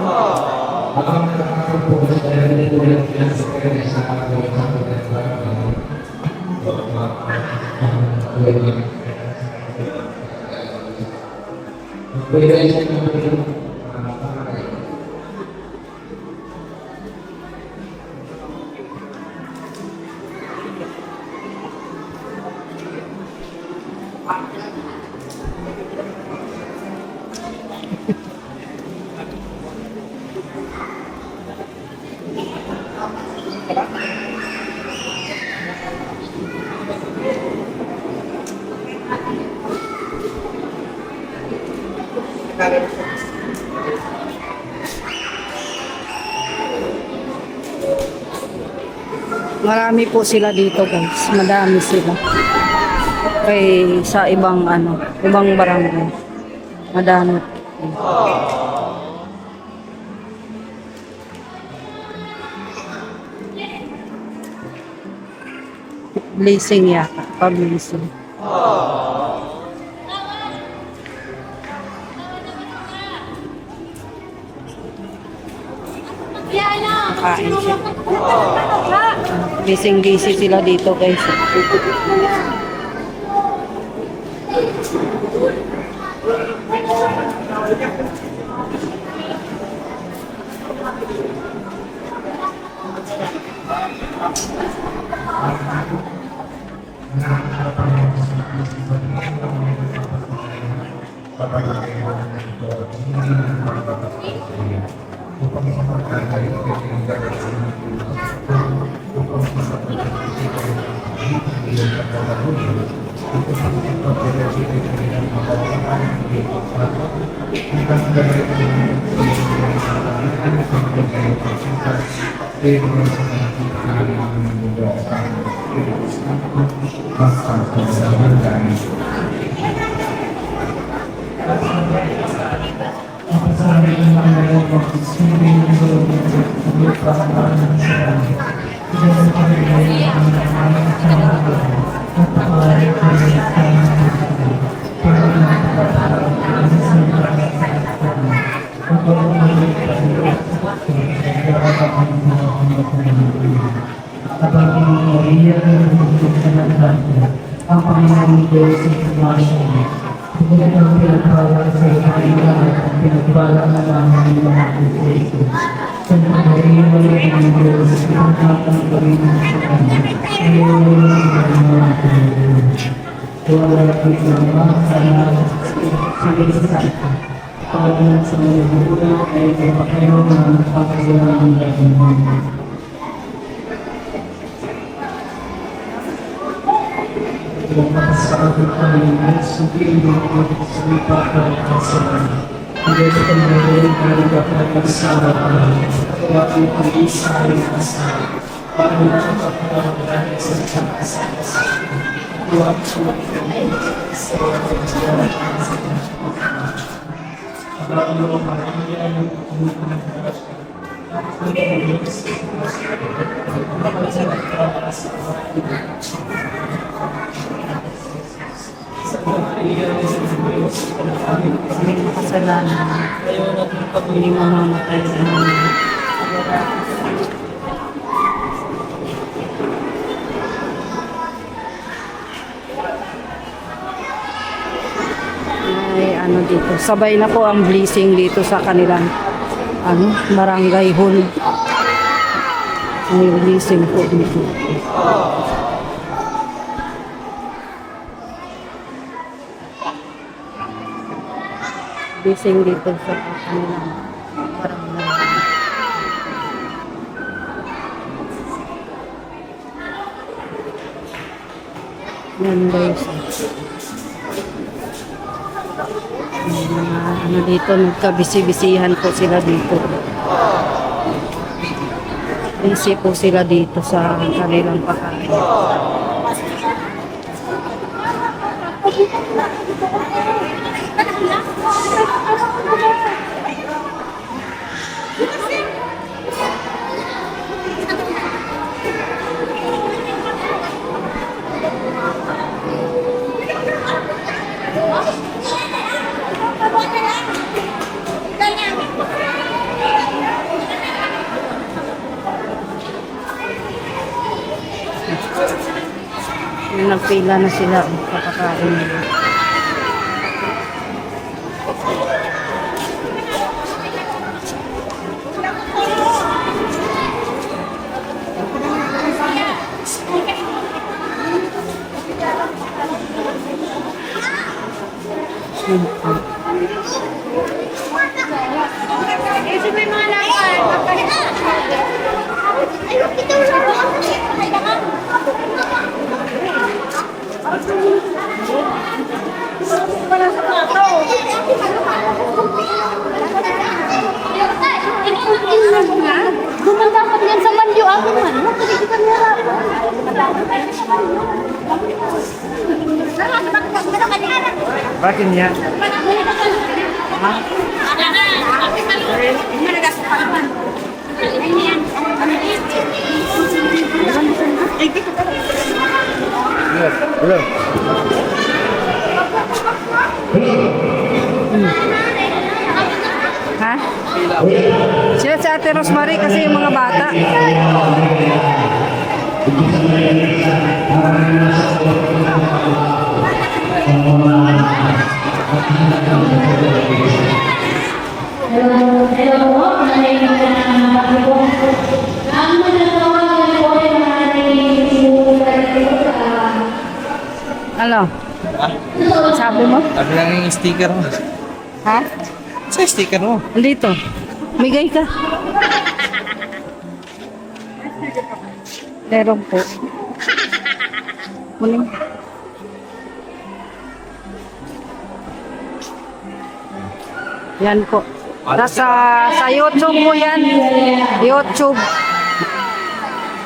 Marami po sila dito guys. Madami sila. Kay sa ibang ano, ibang barangay. Madami. Blessing yata. Pag-blessing. Kain siya. Busy sila dito guys. Ang Panginoon Diyos sa pagmamahal. Hindi ang pinagpala sa kailangan at pinagpala na namin ng mga Kristo. Sa pagmamahal ng Diyos, ipagkakang gawin ng Kanya. Ngayon ang mga Panginoon. Wala rin ang mga sanal sa Kristo. Pagkakas sa mga buhay ay kapakayo ng pagkakas ng Panginoon. Sa ating Panginoon, subihin mo ko sa lipa ka sa mga. Hindi ko ngayon ay kapag sa araw. Kaya ang pag-isa ay nasa. Paano na kapag sa tsaka. Huwag ko sa Kaming makasalanan. Hindi mamamatay sa amin. Ay, ano dito. Sabay na po ang blessing dito sa kanilang barangay hall. May blessing po dito. Bising dito sa kanilang barangay. Yan guys. May mga ano dito, nagkabisi-bisihan po sila dito. Busy po sila dito sa kanilang pakain. Nagpila na sila kapakain nila. Gumanda ka yan sa manyo ako man. Bakit niya? Hello. Ha? Sila si Ate Rosemary kasi yung mga bata. Hello po, narinig ka na po. Ang manatawagan po ay maaaring simulan ito sa... Ano? Sabi mo? Sabi lang yung sticker mo. Ha? Sa sticker mo. Dito. Migay ka. Meron po. Kunin. Yan po. Sa YouTube mo yan. YouTube.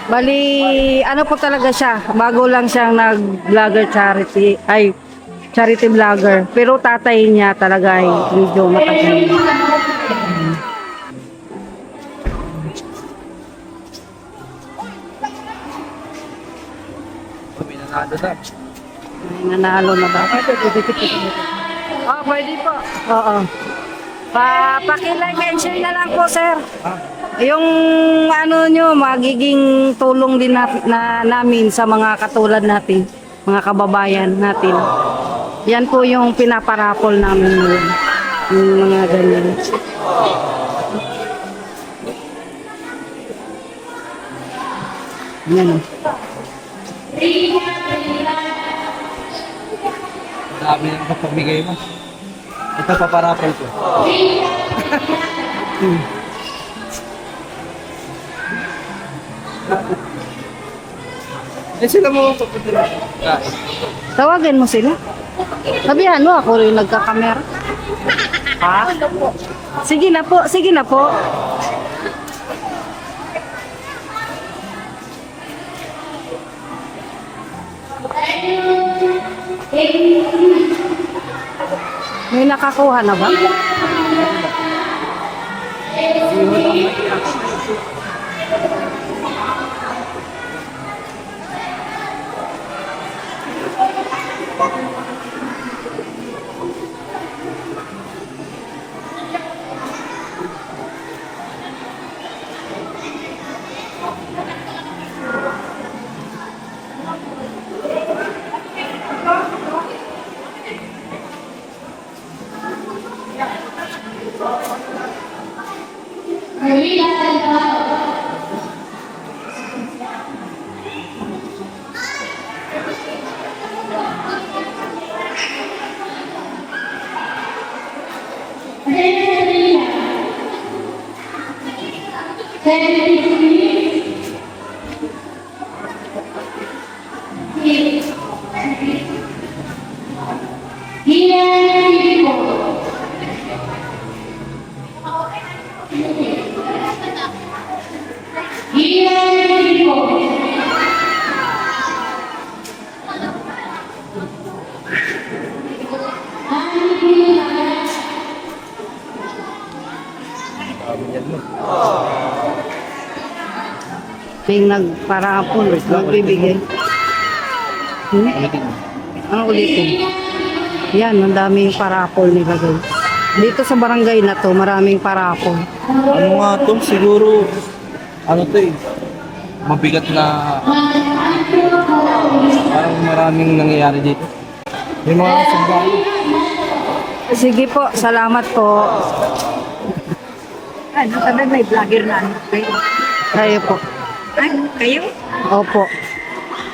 Bali, ano po talaga siya. Bago lang siyang nag-vlogger charity. Ay, charity vlogger. Pero tatay niya talaga ay medyo matagal. May nanalo na ba? Oh, pwede po. Oo. Paki-like and share na lang po, sir. Yung ano nyo, magiging tulong din namin sa mga katulad natin, mga kababayan natin. Yan po yung pinaparapol namin ngayon. Yung mga ganyan. Yan. Dami ng kapamigay mo. Ito paparapol ko. Sila mo papunta. Tawagin mo sila. Sabihan mo, ako rin nagkakamera. Ha? Sige na po, sige na po. May nakakuha na ba? Marina, May nagparapol, nagbibigay. Ano ulitin? Yan, ang daming parapol nila guys. Dito sa barangay na to, maraming parapol. Ano nga to? Siguro, ano to eh, mabigat na, parang maraming nangyayari dito. May mga sundalo. Sige po, salamat po. Ano, sabi may vlogger na ano kayo? Kayo po. Ay, kayo? Opo.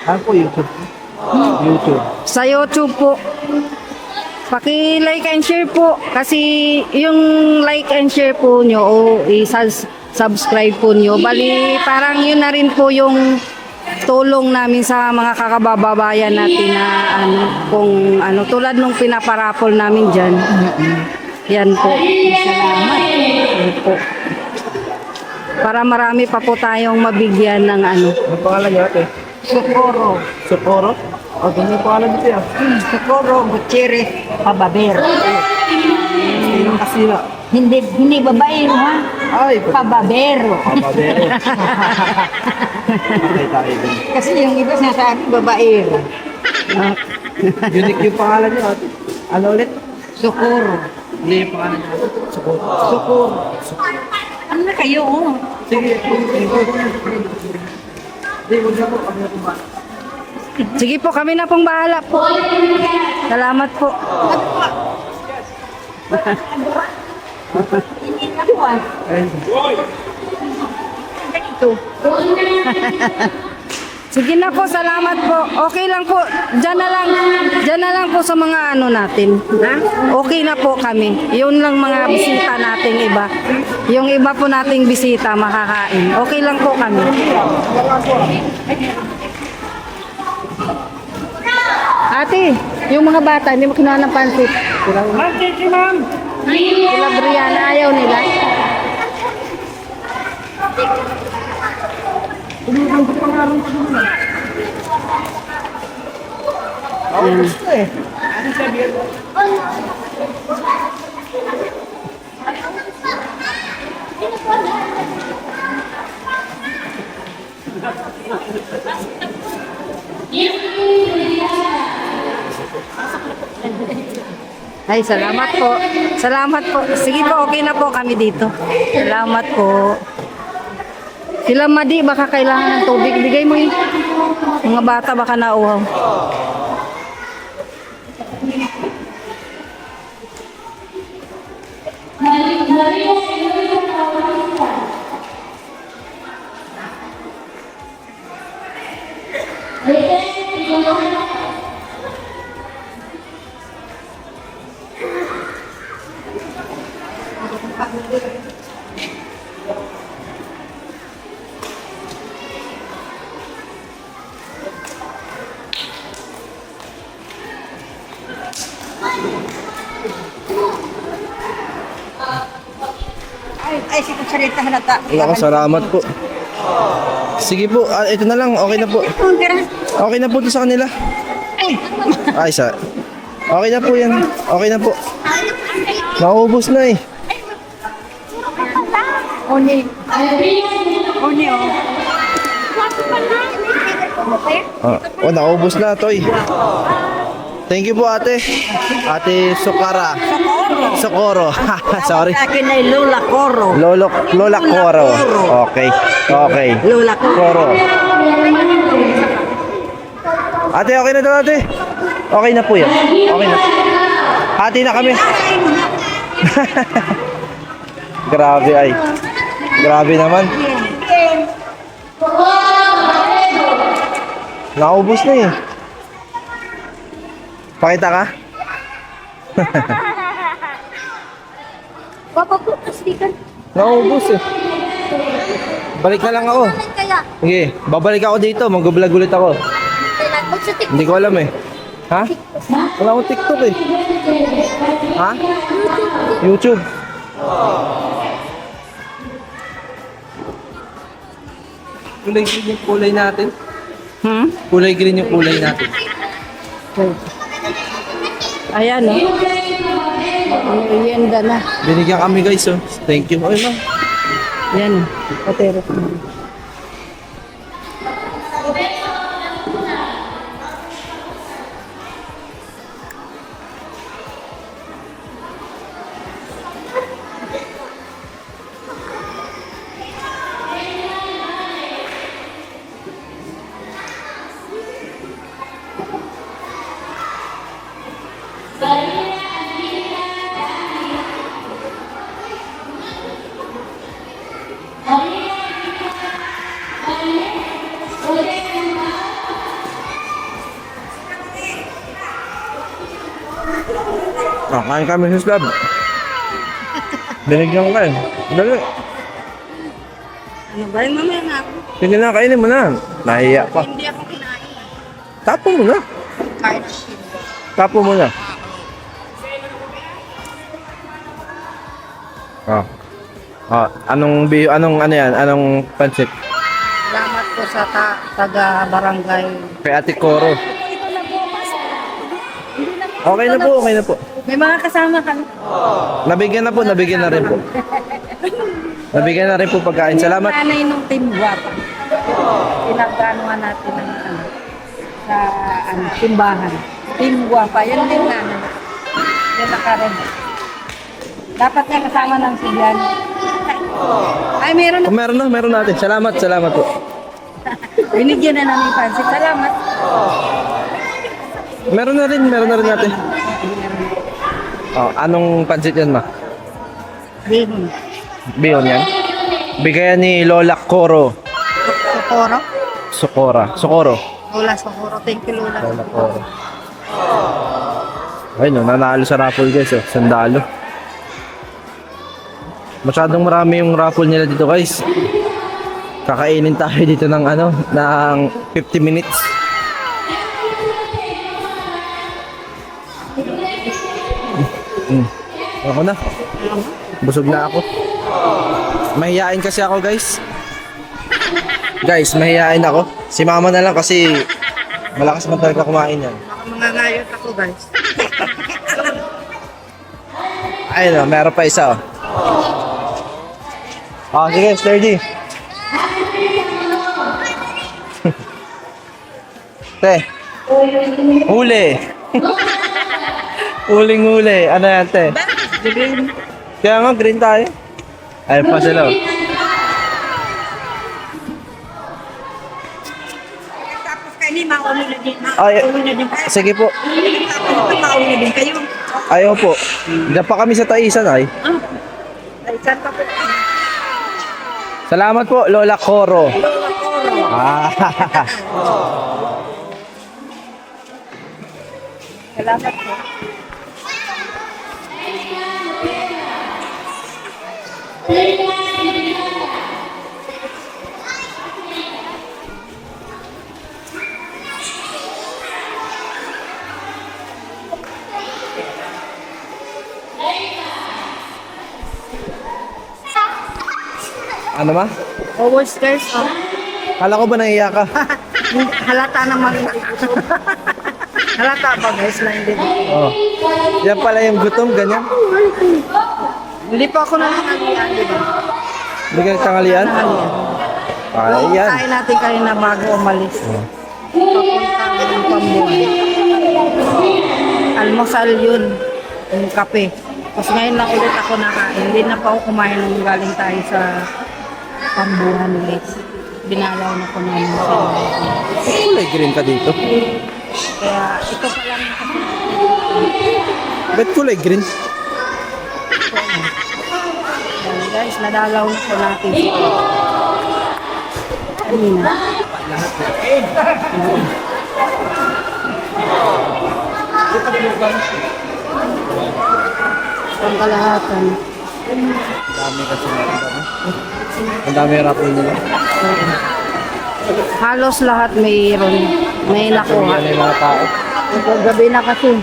Ano po YouTube? YouTube. Sa YouTube po. Paki-like and share po. Kasi yung like and share po nyo o i-subscribe po nyo. Bali, parang yun na rin po yung tulong namin sa mga kakababayan natin na ano, kung ano, tulad nung pinaparapol namin dyan. Yan po. Salamat. Yan po. Para marami pa po tayong mabigyan ng ano. Ano pangalan niyo ate? Socorro. Socorro? O, ganyan yung pangalan dito yan. Socorro Gutierrez Pababero. Sinong kasila? Hindi babaero ha? Ay, Pababero. Pababero. Okay tayo dun. Kasi yung iba sinasabi babaero. Unique yung pangalan niyo ate. Ano ulit? Socorro. Hindi yung pangalan niyo ate. Socorro. Socorro. Ano na kayo? Oh? Sige, Sige po, kami na pong bahala po. Salamat po. Sige na po, salamat po. Okay lang po. Diyan na lang po sa mga ano natin. Ha? Okay na po kami. Yun lang mga bisita nating iba. Yung iba po nating bisita makakain. Okay lang po kami. Ate, yung mga bata, hindi mo kinuha ng pansit. Pansit si ma'am! Sila Brianna, ayaw nila. Yan. Ay, salamat po. Salamat po. Sige po, okay na po kami dito. Salamat po. Sila Madi, baka kailangan ng tubig. Bigay mo yun. Mga bata baka nauhaw. Ay, si Kutsarita halata. Wala ko, salamat po. Sige po, ito na lang, okay na po. Okay na po ito sa kanila. Ay, okay na po yan. Okay na po. Naubos na eh. Oni. Oni, oh. Naubos na, Toy. Thank you po, ate. Ate Sukara. Socorro. Sorry. Sa akin ay Lola Coro. Lola Coro. Okay. Okay. Lola Coro. Ate, okay na daw, ate. Okay na po yan. Okay na. Hati na kami. Grabe ay. Grabe naman. Naubos na eh. Pakita ka? Papa po, sticker. Naubos eh. Balik na lang ako. Kaya, Sige, babalik ako dito. Mag-vlog ulit ako. kailan sa TikTok? Hindi ko alam eh. Ha? Wala akong TikTok eh. Ha? YouTube. Kulay green yung kulay natin. Kulay green yung kulay natin. Ayan, oh. Merienda na. Binigyan kami guys oh. Thank you. Ayun lang. Yan, patero. Kain kami sa slab. Binigyan ko eh. Dali. Ano ba yung mamaya na ako? Sige na, kainin mo na. Nahiya pa. Hindi ako kinain. Tapo mo na. Kain. Tapo mo na. Anong ano yan? Anong pansit? Salamat po sa taga-barangay. Kay Ate Coro. Okay na po, okay na po. May mga kasama kami. Nabigyan na rin po. Nabigyan na rin po pagkain. Salamat. Nanay nung Team Guapa. Pinagdaanuhan natin ng sa timbahan. Team Guapa, yan din nanay. Yan nakaroon. Dapat nga kasama ng sigyan. Ay, meron na. Kung meron natin. Salamat po. Binigyan na namin pansit. Salamat. Meron na rin natin. Anong pansit yan, ma? Bihon. Bihon yan? Bigayan ni Lola Coro. Sokoro. Socorro. Lola Sokoro. Thank you, Lola. Lola Coro. Ay no, nanalo sa raffle guys, oh. Sandalo. Masyadong marami yung raffle nila dito guys. Kakainin tayo dito ng ng 50 minutes. Ako na. Busog na ako. Mahihain kasi ako guys. Guys, mahihain ako. Si mama na lang kasi malakas man talaga kumain yan. Mangangayot ako, guys. Ayun o, meron pa isa oh. Sige, sturdy. Te. Huli. Huling-huli. Ano yan, te? Green. Kaya nga, green tayo. Ayun pa sila. Tapos kayo ni mauna na din. Ay, Mauna na din kayo. sige po. Tapos mauna din kayo. Ayaw po. Diyan pa kami sa Taisan ay. Ay, saan pa po? Salamat po, Lola Coro. Ah. Salamat po. Ano ma? Always, guys. Oh. Kala ko ba naiiyak ka? Halata naman yung gutom. Halata ba, guys, na hindi gutom? Oh. Yan pala yung gutom, ganyan. Hindi pa ako nanangalian, di ba? Hindi ka tanghalian? Yan. Kain natin kanina bago umalis. Papunta ng Pambuhay. Almusal yun. Yung kape. Tapos ngayon lang ulit ako nakain. Hindi na pa ako kumain nung galing tayo sa Pambuhan ulit. Binalaw na ko namin sa Kulay green ka dito. Kaya ito pa lang Ba't kulay green? Yan, guys, nadalaw na po natin. Kanina. Pangkalahatan. Dami kasi ang dami raffle nila. Halos lahat may nakuha. Yan yung mga tao. Gabi na kasi.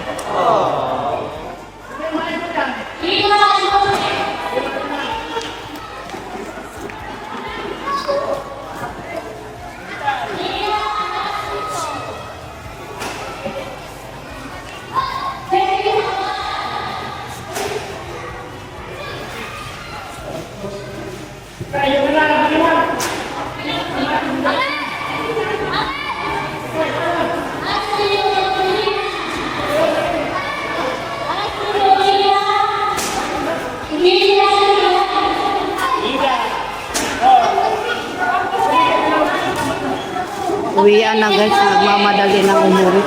Uwian na guys, nagmamadali ng umuwi.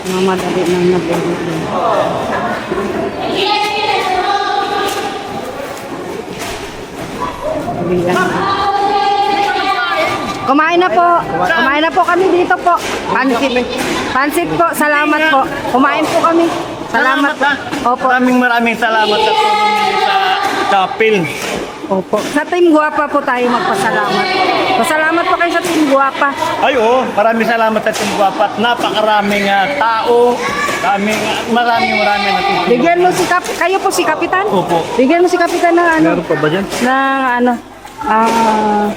Mamadali ng nabili. Uwian na. Kumain na po. Kumain na po kami dito po. Pansit. Pansit po. Salamat po. Kumain po kami. Salamat po. Opo. Maraming salamat sa tulong niyo sa PIL. Opo. Sa Team Guapa po tayo magpasalamat. Pasalamat po kayo sa Team Guapa. Ay, oo. Maraming salamat sa Team Guapa. Napakaraming tao. Maraming natutulong. Bigyan mo kayo po si Kapitan? Opo. Bigyan mo si Kapitan ng ano? Meron pa ba dyan?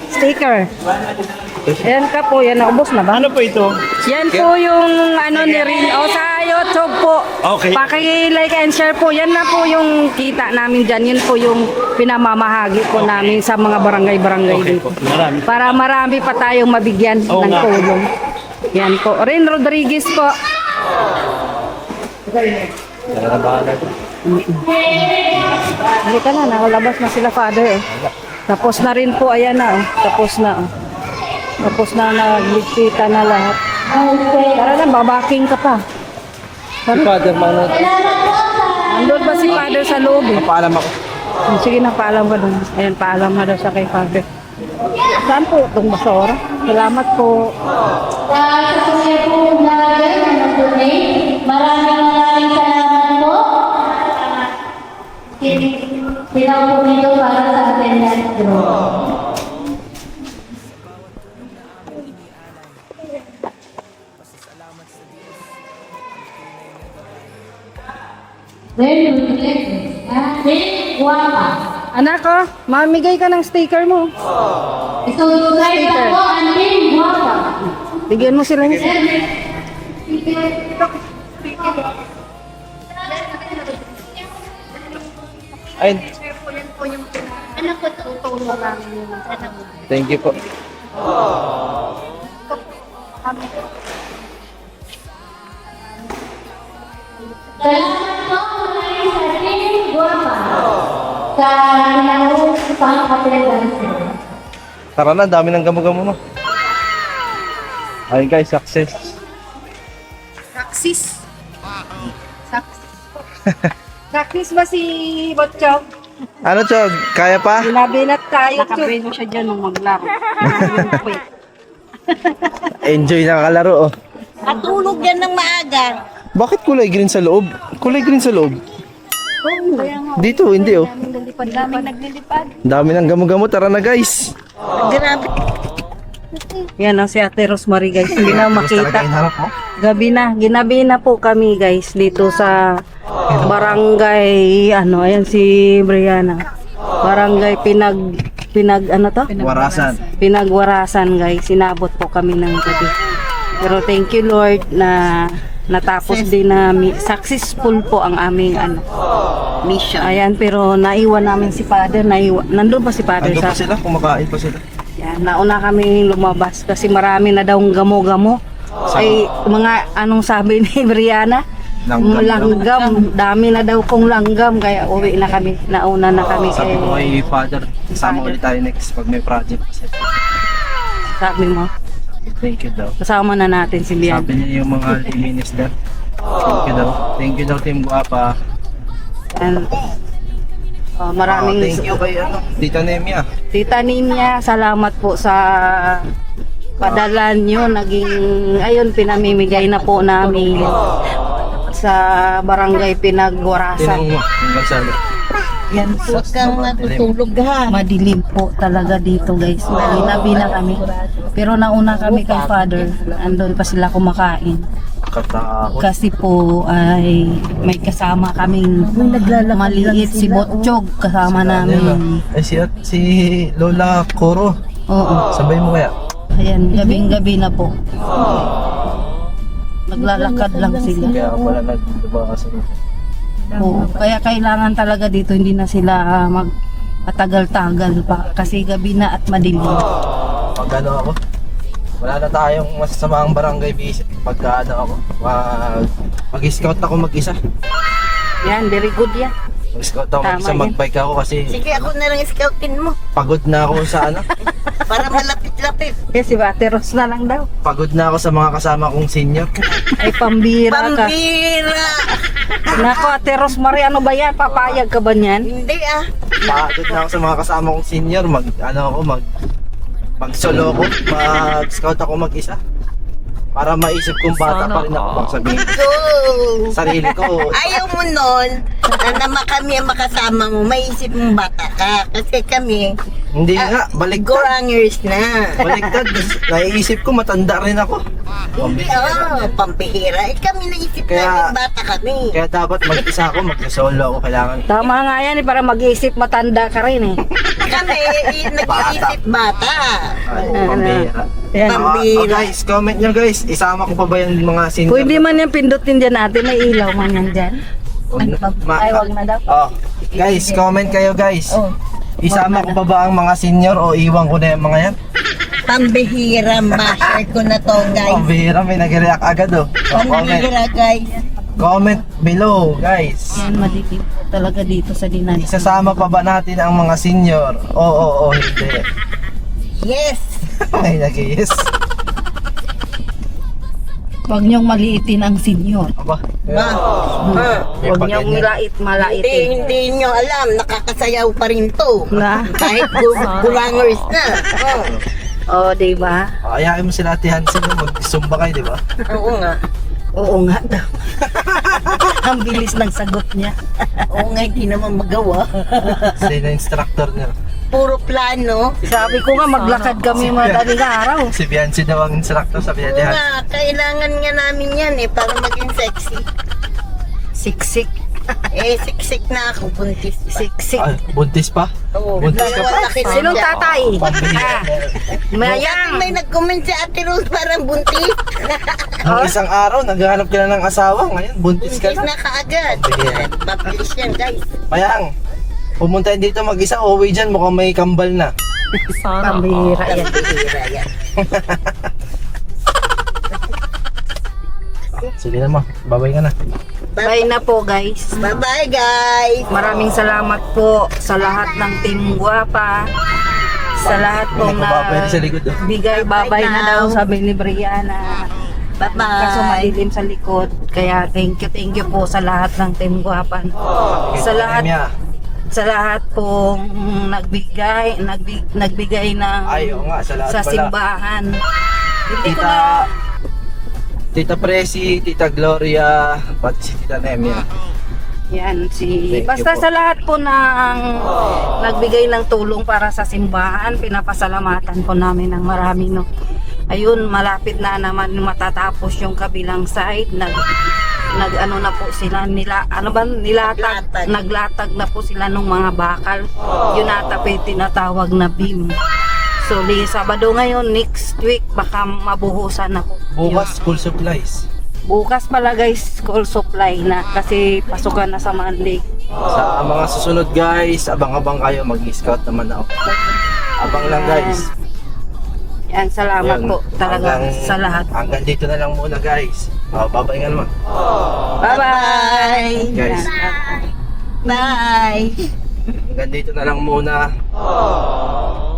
Sticker. Yan ka po, yan naubos na ba? Ano po ito? Yan po yung ano ni Rin. O sa YouTube po. Okay. Paki-like and share po. Yan na po yung kita namin dyan. Yun po yung pinamamahagi po namin sa mga barangay-barangay dito. Marami. Para marami pa tayong mabigyan Oo ng nga. tulong. Yan po. Rin Rodriguez po. Halika na, nakalabas na sila father eh. Tapos na rin po, ayan na oh. Tapos na oh. Tapos na nagligpita na lahat. Tara na, babaking ka pa. Si Father Manot. Andun ba si father sa loob eh? Paalam ako. Sige na, paalam ka doon. Ayan, paalam ka daw sa kay father. Saan po itong basura? Salamat po. Sa kuya po vlogger na nag-donate, maraming salamat po. Sila po dito para sa attendance draw. Guapa. Anak ko, mamigay ka ng sticker mo. Subscribe na po ang Team Guapa. Bigyan mo sila niya. Ay, thank you po. Salamat po muli sa Team Guapa. Sa nangyayong pang-attendance. Tara na, dami ng gamo-gamo mo. Ay guys, success. Saksis. Saksis ba si Botchog? Ano Chog, kaya pa? Binabinat tayo. Nakapreso siya dyan nung maglaro. Enjoy na kalaro oh. Natulog yan ng maaga. Bakit kulay green sa loob? Kulay green sa loob. Dito, hindi oh. Daming naglilipad. Dami ng gamo-gamo, tara na guys. Grabe. Yan ang si Ate Rosemary guys. Hindi na makita. Gabi na. Ginabi na po kami guys dito sa barangay ayan si Brianna. Barangay Warasan. Pinagwarasan guys. Sinabot po kami ng gabi. Pero thank you Lord na natapos din namin. Successful po ang aming mission. Ayan, pero naiwan namin si Father. Nandun pa si Father Ando pa sila, kumakain pa sila. Yan, nauna kami lumabas kasi marami na daw gamo-gamo. Ay, mga anong sabi ni Brianna? Langgam. Dami na daw kong langgam kaya uwi na kami. Nauna na kami. Sabi ko kay Father, kasama ulit tayo next pag may project. Sabi mo, Thank you daw. kasama na natin si Bian. Sabi niya yung mga minister. Thank you daw. Thank you daw Team Guapa. And, maraming Thank you kay Tita Nemia. Tita Nimya, salamat po sa padala nyo. Ayun, pinamimigay na po namin. sa barangay Pinagwarasan. Tinong mo, yung magsali. Yan po kang matutulog ha. Madilim po talaga dito guys. Malinabi na kami. Pero nauna kami kay Father. Andun pa sila kumakain. Katakot. Kasi po ay may kasama kaming maliit si Botchog kasama namin. Ay, si Lola Coro. Oo. Sabay mo kaya? Ayan, gabing-gabi na po. Naglalakad lang sila. Kaya pala nagbabasan. Oo. Kaya kailangan talaga dito hindi na sila magpatagal-tagal pa kasi gabi na at madilim. Pag ano ako, wala na tayong masasamang barangay visit. Pagka ano ako, mag-scout ako mag-isa. Yan, very good yan. Mag-scout ako Tama mag-isa, yan. mag-bike ako kasi Sige, ako na lang scoutin mo. pagod na ako sa ano. Para malapit-lapit. Eh, si Bateros na lang daw. Pagod na ako sa mga kasama kong senior. Ay, pambira ka. Pambira! Nako, Ate Rosemary, ano ba yan? Papayag ka ba niyan? Hindi ah. Pagod na ako sa mga kasama kong senior. Mag-solo ako, mag-scout ako mag-isa. Para maisip kong bata pa rin ako bang sabihin Go! sarili ko. Ayaw mo nun na kami ang makasama mo, maisip mong bata ka. Kasi kami, Hindi nga, baliktad. gorangers na. Baliktad. Naiisip ko matanda rin ako. Hindi, pampihira. Eh, kami naisip Kaya- namin bata kami. Kaya dapat mag-isa ako, mag-solo ako. Kailangan. Tama nga yan, eh, para mag-iisip matanda ka rin eh. Kami, nag-iisip bata. Ay, pambihira. Yan. Pambihira. Guys, comment nyo guys. Isama ko pa ba yung mga senior? Pwede man yan pindutin dyan natin, may ilaw man yan dyan. Ay, wag na daw. Oh, guys, comment kayo guys. Isama ko pa ba ang mga senior o iwan ko na yung mga yan? Pambihira, ma-share ko na to, guys. Pambihira, may nag-react agad oh. Comment. Pambihira, guys. Comment below guys. Yan, madilim po talaga dito sa Dinan. Isasama pa ba natin ang mga senior? Oo, hindi. Yes! Ay, nag-yes. Huwag niyong maliitin ang senior. Aba, Huwag niyong malaitin. Hindi nyo alam, nakakasayaw pa rin to. Na? Kahit gurangers na. Oh, di ba? ayahin mo sila Ate Hansen na mag-zumba kayo, di ba? Oo nga. Oo nga daw. Ang bilis ng sagot niya. Oo nga, hindi naman magawa. Sila na instructor niya. Puro plano. Sabi ko nga, maglakad kami madaling araw. Si Bianci daw ang instructor, sabi niya Oo Ate Hansen. nga, kailangan nga namin yan para maging sexy. Siksik. Siksik na ako, buntis pa. Siksik. Ay, buntis pa? Oo, buntis ka pa? laki na Sinong siya. tatay? Pambihira. Mayang. May nag-comment si Ate Rose parang buntis. Nung isang araw, naghahanap ka na ng asawa. Ngayon, buntis ka Buntis na. na kaagad. Pambihira. Mabilis yan, guys. Mayang, pumunta dito mag-isa, uwi dyan, mukhang may kambal na. Pambihira yan. Pambihira yan. Sige naman, babay ka na. Bye na po guys. Bye-bye, guys. Maraming salamat po sa lahat ng Team Guapa. Sa lahat po Nagbababay na rin sa likod. Oh. bigay babay na daw sabi ni Brianna. Kaso Bye-bye. madilim sa likod. Kaya thank you po sa lahat ng Team Guapa. Sa lahat Emya. sa lahat pong nagbigay ng Ay, oo nga, sa lahat sa pala. simbahan. Hindi ko na Tita Presi, Tita Gloria, pati si Tita Nemia. yan si Thank you basta po. sa lahat po ng nagbigay ng tulong para sa simbahan, pinapasalamatan po namin ng marami no. Ayun, malapit na naman matatapos yung kabilang side. Nag-ano na po sila nilatag, naglatag na po sila ng mga bakal. Yun ata po yung tinatawag na beam. So, Sabado ngayon, next week, baka mabuhusan na po. Bukas, school supplies. Bukas pala guys, school supply na kasi pasukan na sa Monday. Sa mga susunod guys, abang-abang kayo, mag-scout naman ako. Abang lang guys. Yan, salamat Yun. po talaga sa lahat. Hanggang dito na lang muna guys. Babay nga naman. Bye-bye! Guys. Bye. Hanggang dito na lang muna.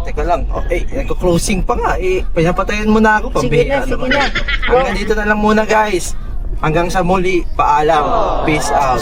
Teka lang, okay, nagko-closing pa nga eh. Pinapatayin mo na ako, Sige pambihira na, sige naman. na. Hanggang dito na lang muna guys. Hanggang sa muli, paalam. Peace out.